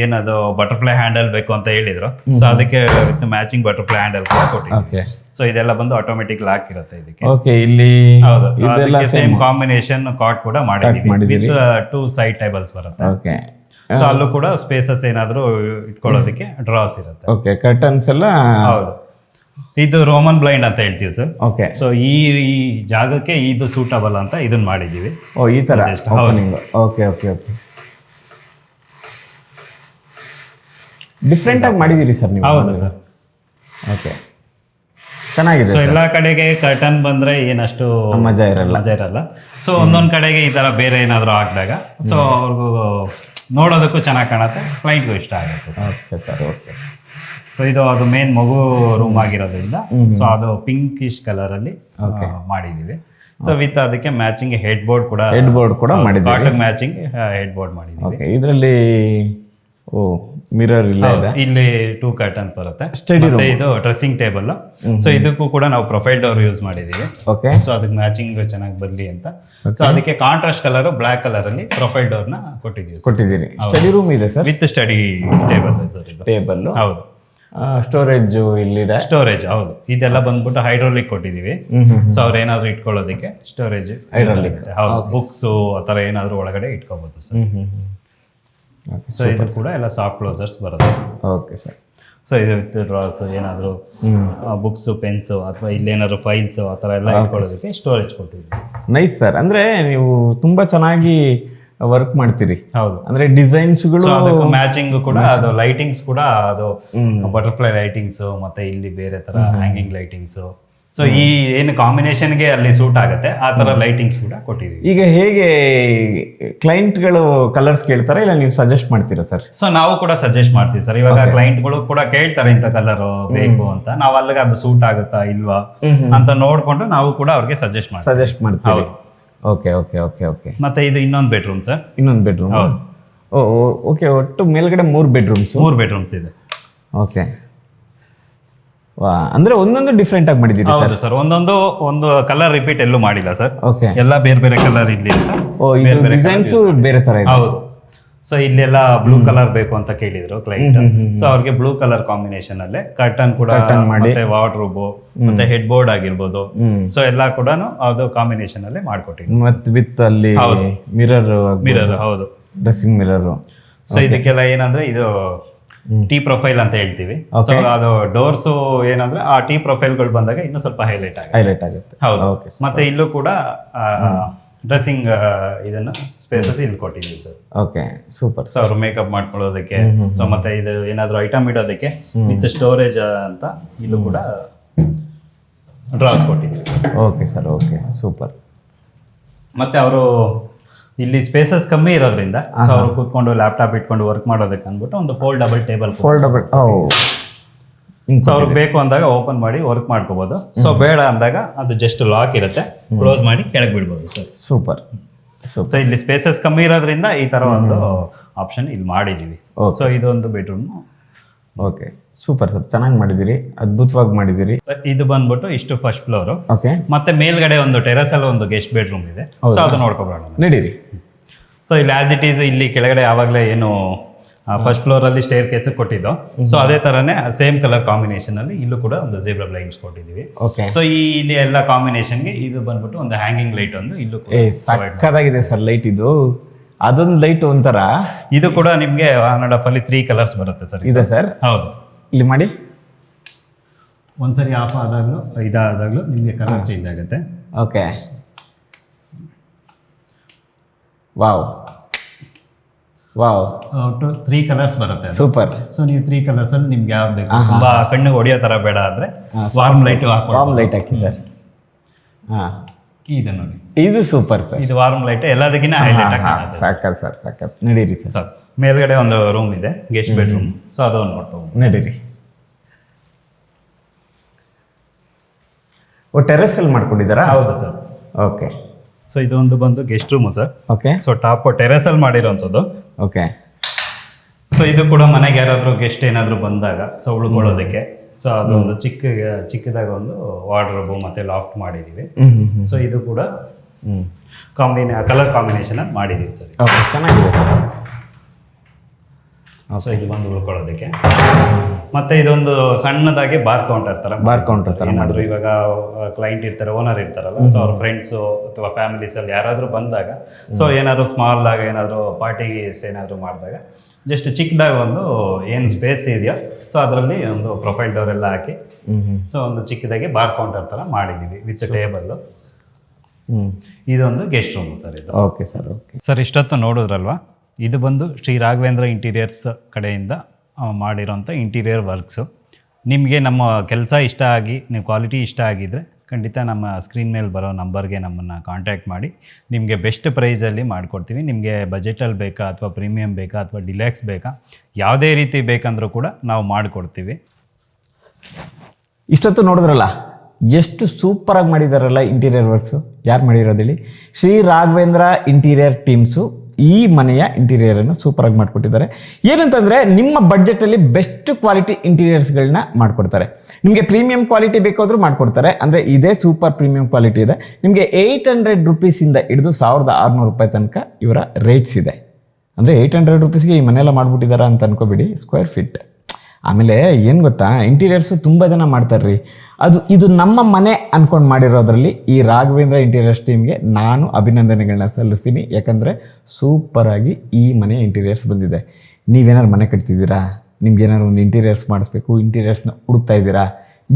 ಏನದು ಬಟರ್ಫ್ಲೈ ಹ್ಯಾಂಡಲ್ ಬೇಕು ಅಂತ ಹೇಳಿದ್ರು. ಸೊ ಅದಕ್ಕೆ ವಿತ್ ಮ್ಯಾಚಿಂಗ್ ಬಟರ್ಫ್ಲೈ ಹ್ಯಾಂಡಲ್ ಕೂಡ ಕೊಟ್ಟಿದ್ದೀವಿ. ಸೊ ಇದೆಲ್ಲ ಬಂದು ಆಟೋಮೆಟಿಕ್ ಲಾಕ್ ಇರುತ್ತೆ ಇದಕ್ಕೆ. ಓಕೆ, ಇಲ್ಲಿ ಹೌದು, ಇದೆಲ್ಲ ಸೇಮ್ ಕಾಂಬಿನೇಷನ್ ಕಾಟ್ ಕೂಡ ಮಾಡಿದ್ದೀವಿ ವಿತ್ 2 ಸೈಡ್ ಟೇಬಲ್ಸ್ ಬರುತ್ತೆ. ಓಕೆ. ಸೊ ಅಲ್ಲೂ ಕೂಡ ಸ್ಪೇಸಸ್ ಏನಾದ್ರು ಇಟ್ಕೊಳ್ಳೋದಕ್ಕೆ ಡ್ರಾಸ್ ಇರುತ್ತೆ. ಓಕೆ, ಕರ್ಟನ್ಸ್ ಎಲ್ಲ. ಹೌದು. ಇದು ರೋಮನ್ ಬ್ಲೈಂಡ್ ಅಂತ ಹೇಳ್ತೀವಿ ಸರ್. ಓಕೆ. ಸೊ ಈ ಜಾಗಕ್ಕೆ ಇದು ಸೂಟಬಲ್ ಅಂತ ಇದನ್ನ ಮಾಡಿದ್ದೀವಿ. ಓ, ಈ ತರ opening. Okay okay okay, different ಆಗಿ ಮಾಡಿದ್ದೀರಿ ಸರ್ ನೀವು. ಹೌದು ಸರ್. ಓಕೆ, ಚೆನ್ನಾಗಿದೆ. ಸೊ ಎಲ್ಲಾ ಕಡೆಗೆ ಕರ್ಟನ್ ಬಂದ್ರೆ ಏನಷ್ಟು ಮಜಾ ಇರಲ್ಲ. ಸೊ ಒಂದೊಂದ್ ಕಡೆಗೆ ಈ ತರ ಬೇರೆ ಏನಾದ್ರು ಹಾಕಿದಾಗ ಸೊ ಅವ್ರಿಗೂ ನೋಡೋದಕ್ಕೂ ಚೆನ್ನಾಗಿ ಕಾಣುತ್ತೆ, ಕ್ಲೈಂಟ್ಗೂ ಇಷ್ಟ ಆಗುತ್ತೆ. Okay sir. ಓಕೆ. ಸೊ ಇದು ಅದು ಮೇನ್ ಮಗು ರೂಮ್ ಆಗಿರೋದ್ರಿಂದ ಸೊ ಅದು ಪಿಂಕಿಶ್ ಕಲರ್ ಅಲ್ಲಿ ಮಾಡಿದೀವಿ. ಸೊ ವಿತ್ ಅದಕ್ಕೆ ಮ್ಯಾಚಿಂಗ್ ಹೆಡ್ ಬೋರ್ಡ್ ಕೂಡ ಮಾಡಿದ್ದೀವಿ. ಕಾಟನ್ ಮ್ಯಾಚಿಂಗ್ ಹೆಡ್ ಬೋರ್ಡ್ ಮಾಡಿದ್ದೀವಿ. ಓಕೆ, ಇದರಲ್ಲಿ ಓ ಮಿರರ್ ಇಲ್ಲ ಇದೆ. ಇಲ್ಲಿ 2 ಕರ್ಟನ್ಸ್ ಬರುತ್ತೆ. ಮತ್ತೆ ಇದು ಡ್ರೆಸ್ಸಿಂಗ್ ಟೇಬಲ್. ಸೊ ಇದಕ್ಕೂ ಕೂಡ ನಾವು ಪ್ರೊಫೈಲ್ ಡೋರ್ ಯೂಸ್ ಮಾಡಿದ್ದೀವಿ. ಓಕೆ. ಸೊ ಅದಕ್ಕೆ ಮ್ಯಾಚಿಂಗ್ ಚೆನ್ನಾಗಿ ಬರಲಿ ಅಂತ. ಸೊ ಅದಕ್ಕೆ ಕಾಂಟ್ರಾಸ್ಟ್ ಕಲರ್ ಬ್ಲಾಕ್ ಕಲರ್ ಅಲ್ಲಿ ಪ್ರೊಫೈಲ್ ಡೋರ್ ನ ಕೊಟ್ಟಿದ್ದೀರಿ. ಸ್ಟಡಿ ರೂಮ್ ಇದೆ sir? With study table. Table. ಹೌದು. ಸ್ಟೋರೇಜ್ ಇಲ್ಲಿದೆ. ಸ್ಟೋರೇಜ್, ಹೌದು. ಇದೆಲ್ಲ ಬಂದ್ಬಿಟ್ಟು ಹೈಡ್ರೋಲಿಕ್ ಕೊಟ್ಟಿದ್ದೀವಿ. ಸೊ ಅವ್ರು ಏನಾದ್ರು ಇಟ್ಕೊಳ್ಳೋದಕ್ಕೆ ಸ್ಟೋರೇಜ್ ಹೈಡ್ರೋಲಿಕ್. ಹೌದು. ಬುಕ್ಸ್ ಆತರ ಏನಾದ್ರು ಒಳಗಡೆ ಇಟ್ಕೋಬಹುದು ಸರ್. ಸೊ ಇದು ಕೂಡ ಎಲ್ಲ ಸಾಫ್ಟ್ ಕ್ಲೋಸರ್ಸ್ ಬರುತ್ತೆ. Okay sir. ಸೊ ಇದು ವಿತ್ ಡ್ರಾಸ್ ಏನಾದ್ರು ಬುಕ್ಸ್, ಪೆನ್ಸ್ ಅಥವಾ ಇಲ್ಲೇನಾದ್ರು ಫೈಲ್ಸ್ ಆ ಥರ ಎಲ್ಲ ಇಟ್ಕೊಳ್ಳೋದಕ್ಕೆ ಸ್ಟೋರೇಜ್ ಕೊಟ್ಟಿದ್ದೀವಿ. Nice sir. ಅಂದ್ರೆ ನೀವು ತುಂಬಾ ಚೆನ್ನಾಗಿ ವರ್ಕ್ ಮಾಡ್ತೀರಿ. ಹೌದು. ಅಂದ್ರೆ ಡಿಸೈನ್ಸ್ಗಳು ಅದಕ್ಕೆ ಮ್ಯಾಚಿಂಗ್ ಕೂಡ ಅದು ಲೈಟಿಂಗ್ಸ್ ಕೂಡ ಅದು ಬಟರ್ಫ್ಲೈ ಲೈಟಿಂಗ್ಸ್ ಮತ್ತೆ ಇಲ್ಲಿ ಬೇರೆ ತರ ಹ್ಯಾಂಗಿಂಗ್ ಲೈಟಿಂಗ್ಸ್. ಸೊ ಈ ಏನು ಕಾಂಬಿನೇಷನ್ಗೆ ಅಲ್ಲಿ ಸೂಟ್ ಆಗುತ್ತೆ ಆ ತರ ಲೈಟಿಂಗ್ಸ್ ಕೂಡ ಕೊಟ್ಟಿದ್ದೀವಿ. ಈಗ ಹೇಗೆ ಕ್ಲೈಂಟ್ಗಳು ಕಲರ್ಸ್ ಕೇಳ್ತಾರೆ ಇಲ್ಲ ನೀವು ಸಜೆಸ್ಟ್ ಮಾಡ್ತೀರಾ ಸರ್? ಸೊ ನಾವು ಕೂಡ ಸಜೆಸ್ಟ್ ಮಾಡ್ತೀವಿ ಸರ್. ಇವಾಗ ಕ್ಲೈಂಟ್ಗಳು ಕೂಡ ಕೇಳ್ತಾರೆ ಇಂಥ ಕಲರ್ ಬೇಕು ಅಂತ. ನಾವು ಅಲ್ಲಿಗೆ ಅದು ಸೂಟ್ ಆಗುತ್ತಾ ಇಲ್ವಾ ಅಂತ ನೋಡ್ಕೊಂಡು ನಾವು ಕೂಡ ಅವ್ರಿಗೆ ಸಜೆಸ್ಟ್ ಮಾಡ್ತೀವಿ. Okay okay okay okay. ಮತ್ತೆ ಇದು ಇನ್ನೊಂದು ಬೆಡ್ರೂಮ್ ಸರ್. ಇನ್ನೊಂದು ಬೆಡ್ರೂಮ್. ಓಕೆ, ಒಟ್ಟು ಮೇಲ್ಗಡೆ 3 ಬೆಡ್ರೂಮ್ಸ್ ಇದೆ. ಓಕೆ. ಅಂದ್ರೆ ಒಂದೊಂದು ಡಿಫ್ರೆಂಟ್ ಆಗಿ ಮಾಡಿದ್ದೀರಿ ಸರ್. ಒಂದು ಕಲರ್ ರಿಪೀಟ್ ಎಲ್ಲೂ ಮಾಡಿಲ್ಲ ಸರ್. ಓಕೆ. ಎಲ್ಲ ಬೇರೆ ಬೇರೆ ಕಲರ್ ಇಲ್ಲಿ ಅಂತ. ಡಿಸೈನ್ಸ್ ಬೇರೆ ತರ ಇದೆ. ಹೌದು. ಸೊ ಇಲ್ಲೆಲ್ಲ ಬ್ಲೂ ಕಲರ್ ಬೇಕು ಅಂತ ಕೇಳಿದ್ರು ಕ್ಲೈಂಟ್. ಸೊ ಅವ್ರಿಗೆ ಬ್ಲೂ ಕಲರ್ ಕಾಂಬಿನೇಷನ್ ಅಲ್ಲೇ ಕರ್ಟನ್ ಕೂಡ ಮತ್ತೆ ವಾರ್ಡ್ರೋಬ್ ಮತ್ತೆ ಹೆಡ್ ಬೋರ್ಡ್ ಆಗಿರ್ಬೋದು. ಸೊ ಎಲ್ಲ ಕೂಡ ಅದು ಕಾಂಬಿನೇಷನ್ ಅಲ್ಲೇ ಮಾಡ್ಕೊಟ್ಟಿದ್ವಿ. ಮತ್ತೆ ವಿತ್ ಅಲ್ಲಿ ಮಿರರ್. ಹೌದು, ಡ್ರೆಸ್ಸಿಂಗ್ ಮಿರರ್. ಸೊ ಇದಕ್ಕೆಲ್ಲ ಏನಂದ್ರೆ ಇದು ಟಿ ಪ್ರೊಫೈಲ್ ಅಂತ ಹೇಳ್ತೀವಿ. ಸೊ ಅದು ಡೋರ್ಸ್ ಏನಂದ್ರೆ ಆ ಟಿ ಪ್ರೊಫೈಲ್ಗಳು ಬಂದಾಗ ಇನ್ನೂ ಸ್ವಲ್ಪ ಹೈಲೈಟ್ ಆಗುತ್ತೆ. ಹೌದು. ಮತ್ತೆ ಇಲ್ಲೂ ಕೂಡ ಡ್ರೆಸ್ಸಿಂಗ್ ಇದನ್ನ ಸ್ಪೇಸಸ್ ಇಲ್ಲಿ ಕೊಟ್ಟಿದ್ದೀವಿ ಸರ್. Okay, super. ಸೊ ಅವರು ಮೇಕಪ್ ಮಾಡ್ಕೊಳ್ಳೋದಕ್ಕೆ, ಸೊ ಮತ್ತೆ ಇದು ಏನಾದ್ರು ಐಟಮ್ ಇಡೋದಕ್ಕೆ ವಿತ್ ಸ್ಟೋರೇಜ್ ಅಂತ ಇದು ಕೂಡ ಡ್ರಾಸ್ ಕೊಟ್ಟಿದ್ದೀವಿ sir. Okay sir. Okay, super. ಮತ್ತೆ ಅವರು ಇಲ್ಲಿ ಸ್ಪೇಸಸ್ ಕಮ್ಮಿ ಇರೋದ್ರಿಂದ ಸೊ ಅವರು ಕೂತ್ಕೊಂಡು ಲ್ಯಾಪ್ಟಾಪ್ ಇಟ್ಕೊಂಡು ವರ್ಕ್ ಮಾಡೋದಕ್ಕೆ ಅಂದ್ಬಿಟ್ಟು ಒಂದು ಫೋಲ್ಡಬಲ್ ಟೇಬಲ್. ಸೊ ಅವ್ರಿಗೆ ಬೇಕು ಅಂದಾಗ ಓಪನ್ ಮಾಡಿ ವರ್ಕ್ ಮಾಡ್ಕೋಬಹುದು. ಸೊ ಬೇಡ ಅಂದಾಗ ಅದು ಜಸ್ಟ್ ಲಾಕ್ ಇರುತ್ತೆ, ಕ್ಲೋಸ್ ಮಾಡಿ ಕೆಳಗೆ ಬಿಡ್ಬೋದು ಸರ್. ಸೂಪರ್. ಸೊ ಇಲ್ಲಿ ಸ್ಪೇಸಸ್ ಕಮ್ಮಿ ಇರೋದ್ರಿಂದ ಈ ತರ ಒಂದು ಆಪ್ಷನ್ ಇಲ್ಲಿ ಮಾಡಿದ್ದೀವಿ. ಸೊ ಇದೊಂದು ಬೆಡ್ರೂಮ್. ಓಕೆ, ಸೂಪರ್ ಸರ್, ಚೆನ್ನಾಗಿ ಮಾಡಿದ್ದೀರಿ, ಅದ್ಭುತವಾಗಿ ಮಾಡಿದ್ದೀರಿ. ಇದು ಬಂದ್ಬಿಟ್ಟು ಇಷ್ಟು ಫಸ್ಟ್ ಫ್ಲೋರು. ಓಕೆ, ಮತ್ತೆ ಮೇಲ್ಗಡೆ ಒಂದು ಟೆರೆಸ್ ಅಲ್ಲಿ ಒಂದು ಗೆಸ್ಟ್ ಬೆಡ್ರೂಮ್ ಇದೆ. ಸೊ ಅದು ನೋಡ್ಕೊಬೋಣ, ನಡೀರಿ. ಸೊ ಇಲ್ಲಿ ಆಸ್ ಇಟ್ ಈಸ್ ಇಲ್ಲಿ ಕೆಳಗಡೆ ಯಾವಾಗಲೇ ಏನು ಫಸ್ಟ್ ಫ್ಲೋರ್ ಅಲ್ಲಿ ಸ್ಟೇರ್ ಕೇಸ್ ಕೊಟ್ಟಿದ್ದು, ಸೊ ಅದೇ ತರನೇ ಸೇಮ್ ಕಲರ್ ಕಾಂಬಿನೇಷನ್ ಅಲ್ಲಿ ಇಲ್ಲೂ ಕೂಡ ಒಂದು ಜೀಬ್ರಾ ಬ್ಲೈಂಡ್ಸ್ ಕೊಟ್ಟಿದ್ದೀವಿ. ಓಕೆ, ಸೊ ಇಲ್ಲಿ ಎಲ್ಲ ಕಾಂಬಿನೇಷನ್ಗೆ ಇದು ಬಂದ್ಬಿಟ್ಟು ಒಂದು ಹ್ಯಾಂಗಿಂಗ್ ಲೈಟ್ ಒಂದು ಇಲ್ಲೂ ಸಕ್ಕದಾಗಿದೆ ಸರ್ ಲೈಟ್. ಇದು ಅದೊಂದು ಲೈಟ್ ಒಂಥರ. ಇದು ಕೂಡ ನಿಮಗೆ ಆನ್ ಅಂಡ್ ಆಫ್ ಅಲ್ಲಿ 3 ಕಲರ್ಸ್ ಬರುತ್ತೆ ಸರ್. ಇದೆ ಸರ್? ಹೌದು. ಇಲ್ಲಿ ಮಾಡಿ, ಒಂದ್ಸರಿ ಆಫ್ ಆದಾಗ್ಲೂ ಇದಾದಾಗ್ಲೂ ನಿಮಗೆ ಕಲರ್ ಚೇಂಜ್ ಆಗುತ್ತೆ. ಓಕೆ, ವಾವ್ ವಾವ್, ಒಟ್ಟು 3 ಕಲರ್ಸ್ ಬರುತ್ತೆ. ಸೂಪರ್. ಸೊ ನೀವು 3 ಕಲರ್ಸ್ ಅಲ್ಲಿ ನಿಮ್ಗೆ ಯಾವ್ದು ಬೇಕು, ತುಂಬಾ ಕಣ್ಣಿಗೆ ಹೊಡಿಯೋ ತರ ಬೇಡ ಆದ್ರೆ ವಾರ್ಮ್ ಲೈಟ್ ವಾರ್ಮ್ ಲೈಟ್ ಹಾಕಿ ಸರ್. ಹಾಂ, ಇದು ನೋಡಿ, ಇದು ಸೂಪರ್ ಸರ್. ಇದು ವಾರ್ಮ್ ಲೈಟ್ ಎಲ್ಲದಕ್ಕಿಂತ ಹೈಲೈಟ್ ಆಗುತ್ತೆ. ಸಾಕತ್ ಸರ್, ಸಾಕತ್. ನಡೀರಿ ಸರ್. ಮೇಲ್ಗಡೆ ಒಂದು ರೂಮ್ ಇದೆ, ಗೆಸ್ಟ್ ಬೆಡ್ರೂಮ್. ಸೊ ಅದು ಒಂದು ನೋಡ್ಬೋದು, ನಡೀರಿ. ಓ, ಟೆರೆಸ್ ಅಲ್ಲಿ ಮಾಡ್ಕೊಂಡಿದ್ದಾರಾ? ಹೌದು ಸರ್. ಓಕೆ, ಸೊ ಇದೊಂದು ಬಂದು guest room sir. Okay, so top terrace ಅಲ್ಲಿ ಮಾಡಿರೋಂಥದ್ದು. ಓಕೆ. ಸೊ ಇದು ಕೂಡ ಮನೆಗೆ ಯಾರಾದರೂ ಗೆಸ್ಟ್ ಏನಾದರೂ ಬಂದಾಗ ಸೊ ಉಳ್ಕೊಳ್ಳೋದಕ್ಕೆ, ಸೊ ಅದೊಂದು ಚಿಕ್ಕದಾಗ ಒಂದು ವಾರ್ಡ್ರೋಬು ಮತ್ತೆ ಲಾಫ್ಟ್ ಮಾಡಿದ್ದೀವಿ. ಸೊ ಇದು ಕೂಡ ಕಲರ್ ಕಾಂಬಿನೇಷನ್ ಮಾಡಿದ್ದೀವಿ ಸರ್. ಓಕೆ, ಚೆನ್ನಾಗಿದೆ ಸರ್. ಸೊ ಇದು ಬಂದು ಉಳ್ಕೊಳ್ಳೋದಕ್ಕೆ. ಮತ್ತೆ ಇದೊಂದು ಸಣ್ಣದಾಗಿ ಬಾರ್ ಕೌಂಟರ್ ತರ ಏನಾದರೂ ಇವಾಗ ಕ್ಲೈಂಟ್ ಇರ್ತಾರೆ, ಓನರ್ ಇರ್ತಾರಲ್ಲ, ಸೊ ಅವ್ರ ಫ್ರೆಂಡ್ಸು ಅಥವಾ ಫ್ಯಾಮಿಲೀಸ್ ಅಲ್ಲಿ ಯಾರಾದರೂ ಬಂದಾಗ, ಸೊ ಏನಾದ್ರು ಸ್ಮಾಲ್ ಆಗಿ ಏನಾದರೂ ಪಾರ್ಟೀಸ್ ಏನಾದರೂ ಮಾಡಿದಾಗ ಜಸ್ಟ್ ಚಿಕ್ಕದಾಗ ಒಂದು ಏನು ಸ್ಪೇಸ್ ಇದೆಯೋ ಸೊ ಅದರಲ್ಲಿ ಒಂದು ಪ್ರೊಫೈಲ್ ಡೋರ್ ಎಲ್ಲ ಹಾಕಿ ಸೊ ಒಂದು ಚಿಕ್ಕದಾಗಿ ಬಾರ್ ಕೌಂಟರ್ ತರ ಮಾಡಿದ್ದೀವಿ ವಿತ್ ಟೇಬಲ್. ಇದೊಂದು ಗೆಸ್ಟ್ ರೂಮ್ ಸರ್ ಇದು. Okay sir. ಓಕೆ ಸರ್, ಇಷ್ಟೊತ್ತು ನೋಡಿದ್ರಲ್ವಾ, ಇದು ಬಂದು ಶ್ರೀ ರಾಘವೇಂದ್ರ ಇಂಟೀರಿಯರ್ಸ್ ಕಡೆಯಿಂದ ಮಾಡಿರೋಂಥ ಇಂಟೀರಿಯರ್ ವರ್ಕ್ಸು. ನಿಮಗೆ ನಮ್ಮ ಕೆಲಸ ಇಷ್ಟ ಆಗಿ ನೀವು ಕ್ವಾಲಿಟಿ ಇಷ್ಟ ಆಗಿದ್ದರೆ ಖಂಡಿತ ನಮ್ಮ ಸ್ಕ್ರೀನ್ ಮೇಲೆ ಬರೋ ನಂಬರ್ಗೆ ನಮ್ಮನ್ನು ಕಾಂಟ್ಯಾಕ್ಟ್ ಮಾಡಿ ನಿಮಗೆ ಬೆಸ್ಟ್ ಪ್ರೈಸಲ್ಲಿ ಮಾಡಿಕೊಡ್ತೀವಿ. ನಿಮಗೆ ಬಜೆಟಲ್ಲಿ ಬೇಕಾ ಅಥವಾ ಪ್ರೀಮಿಯಮ್ ಬೇಕಾ ಅಥವಾ ಡಿಲ್ಯಾಕ್ಸ್ ಬೇಕಾ, ಯಾವುದೇ ರೀತಿ ಬೇಕಂದ್ರೂ ಕೂಡ ನಾವು ಮಾಡಿಕೊಡ್ತೀವಿ. ಇಷ್ಟೊತ್ತು ನೋಡಿದ್ರಲ್ಲ, ಎಷ್ಟು ಸೂಪರಾಗಿ ಮಾಡಿದಾರಲ್ಲ ಇಂಟೀರಿಯರ್ ವರ್ಕ್ಸು. ಯಾರು ಮಾಡಿರೋದಿಲ್ಲಿ? ಶ್ರೀ ರಾಘವೇಂದ್ರ ಇಂಟೀರಿಯರ್ ಟೀಮ್ಸು ಈ ಮನೆಯ ಇಂಟೀರಿಯರನ್ನು ಸೂಪರಾಗಿ ಮಾಡಿಕೊಟ್ಟಿದ್ದಾರೆ. ಏನಂತಂದರೆ ನಿಮ್ಮ ಬಡ್ಜೆಟಲ್ಲಿ ಬೆಸ್ಟ್ ಕ್ವಾಲಿಟಿ ಇಂಟೀರಿಯರ್ಸ್ಗಳನ್ನ ಮಾಡಿಕೊಡ್ತಾರೆ. ನಿಮಗೆ ಪ್ರೀಮಿಯಂ ಕ್ವಾಲಿಟಿ ಬೇಕಾದರೂ ಮಾಡಿಕೊಡ್ತಾರೆ. ಅಂದರೆ ಇದೇ ಸೂಪರ್ ಪ್ರೀಮಿಯಂ ಕ್ವಾಲಿಟಿ ಇದೆ. ನಿಮಗೆ 800 ರುಪೀಸಿಂದ ಹಿಡಿದು 1600 ರೂಪಾಯಿ ತನಕ ಇವರ ರೇಟ್ಸ್ ಇದೆ. ಅಂದರೆ 800 ರುಪೀಸ್ಗೆ ಈ ಮನೆಯೆಲ್ಲ ಮಾಡಿಬಿಟ್ಟಿದ್ದಾರೆ ಅಂತ ಅನ್ಕೋಬೇಡಿ, ಸ್ಕ್ವೇರ್ ಫೀಟ್. ಆಮೇಲೆ ಏನು ಗೊತ್ತಾ, ಇಂಟೀರಿಯರ್ಸು ತುಂಬ ಜನ ಮಾಡ್ತಾರ್ರಿ. ಇದು ನಮ್ಮ ಮನೆ ಅಂದ್ಕೊಂಡು ಮಾಡಿರೋದ್ರಲ್ಲಿ ಈ ರಾಘವೇಂದ್ರ ಇಂಟೀರಿಯರ್ಸ್ ಟೀಮ್ಗೆ ನಾನು ಅಭಿನಂದನೆಗಳನ್ನ ಸಲ್ಲಿಸ್ತೀನಿ. ಯಾಕಂದರೆ ಸೂಪರಾಗಿ ಈ ಮನೆ ಇಂಟೀರಿಯರ್ಸ್ ಬಂದಿದೆ. ನೀವೇನಾದ್ರು ಮನೆ ಕಟ್ತಿದ್ದೀರಾ, ನಿಮ್ಗೇನಾದ್ರು ಒಂದು ಇಂಟೀರಿಯರ್ಸ್ ಮಾಡಿಸ್ಬೇಕು, ಇಂಟೀರಿಯರ್ಸ್ನ ಹುಡುಕ್ತಾ ಇದ್ದೀರಾ,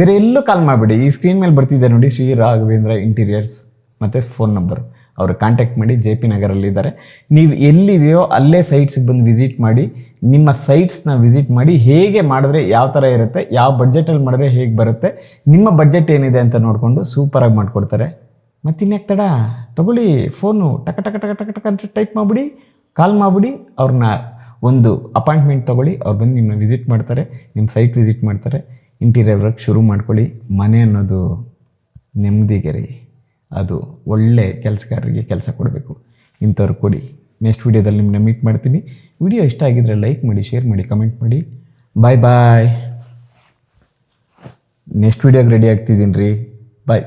ಬೇರೆ ಎಲ್ಲೂ ಕಾಲ್ ಮಾಡಿಬಿಡಿ. ಈ ಸ್ಕ್ರೀನ್ ಮೇಲೆ ಬರ್ತಿದೆ ನೋಡಿ, ಶ್ರೀ ರಾಘವೇಂದ್ರ ಇಂಟೀರಿಯರ್ಸ್ ಮತ್ತು ಫೋನ್ ನಂಬರು. ಅವ್ರು ಕಾಂಟ್ಯಾಕ್ಟ್ ಮಾಡಿ. JP ನಗರಲ್ಲಿದ್ದಾರೆ. ನೀವು ಎಲ್ಲಿದೆಯೋ ಅಲ್ಲೇ ಸೈಟ್ಸ್ಗೆ ಬಂದು ವಿಸಿಟ್ ಮಾಡಿ. ನಿಮ್ಮ ಸೈಟ್ಸ್ನ ವಿಸಿಟ್ ಮಾಡಿ ಹೇಗೆ ಮಾಡಿದ್ರೆ ಯಾವ ಥರ ಇರುತ್ತೆ, ಯಾವ ಬಡ್ಜೆಟಲ್ಲಿ ಮಾಡಿದ್ರೆ ಹೇಗೆ ಬರುತ್ತೆ, ನಿಮ್ಮ ಬಡ್ಜೆಟ್ ಏನಿದೆ ಅಂತ ನೋಡಿಕೊಂಡು ಸೂಪರಾಗಿ ಮಾಡಿಕೊಡ್ತಾರೆ. ಮತ್ತಿನ್ಯಾಕೆ ತಡ, ತೊಗೊಳ್ಳಿ ಫೋನು, ಟಕ ಟಕ ಟಕ ಟಕ ಟಕ ಅಂತ ಟೈಪ್ ಮಾಡಿಬಿಡಿ, ಕಾಲ್ ಮಾಡಿಬಿಡಿ. ಅವ್ರನ್ನ ಒಂದು ಅಪಾಯಿಂಟ್ಮೆಂಟ್ ತೊಗೊಳ್ಳಿ. ಅವ್ರು ಬಂದು ನಿಮ್ಮನ್ನ ವಿಸಿಟ್ ಮಾಡ್ತಾರೆ, ನಿಮ್ಮ ಸೈಟ್ ವಿಸಿಟ್ ಮಾಡ್ತಾರೆ. ಇಂಟೀರಿಯರ್ ವರ್ಕ್ ಶುರು ಮಾಡ್ಕೊಳ್ಳಿ. ಮನೆ ಅನ್ನೋದು ನೆಮ್ಮದಿಗೆ ರೀ, ಅದು ಒಳ್ಳೆ ಕೆಲಸಗಾರರಿಗೆ ಕೆಲಸ ಕೊಡಬೇಕು. ಇಂಥವ್ರು ಕೊಡಿ. ನೆಕ್ಸ್ಟ್ ವೀಡಿಯೋದಲ್ಲಿ ನಿಮ್ಮನ್ನ ಮೀಟ್ ಮಾಡ್ತೀನಿ. ವಿಡಿಯೋ ಇಷ್ಟ ಆಗಿದ್ದರೆ ಲೈಕ್ ಮಾಡಿ, ಶೇರ್ ಮಾಡಿ, ಕಮೆಂಟ್ ಮಾಡಿ. ಬಾಯ್ ಬಾಯ್. ನೆಕ್ಸ್ಟ್ ವೀಡಿಯೋಗೆ ರೆಡಿ ಆಗ್ತಿದ್ದೀನಿ ರೀ. ಬಾಯ್.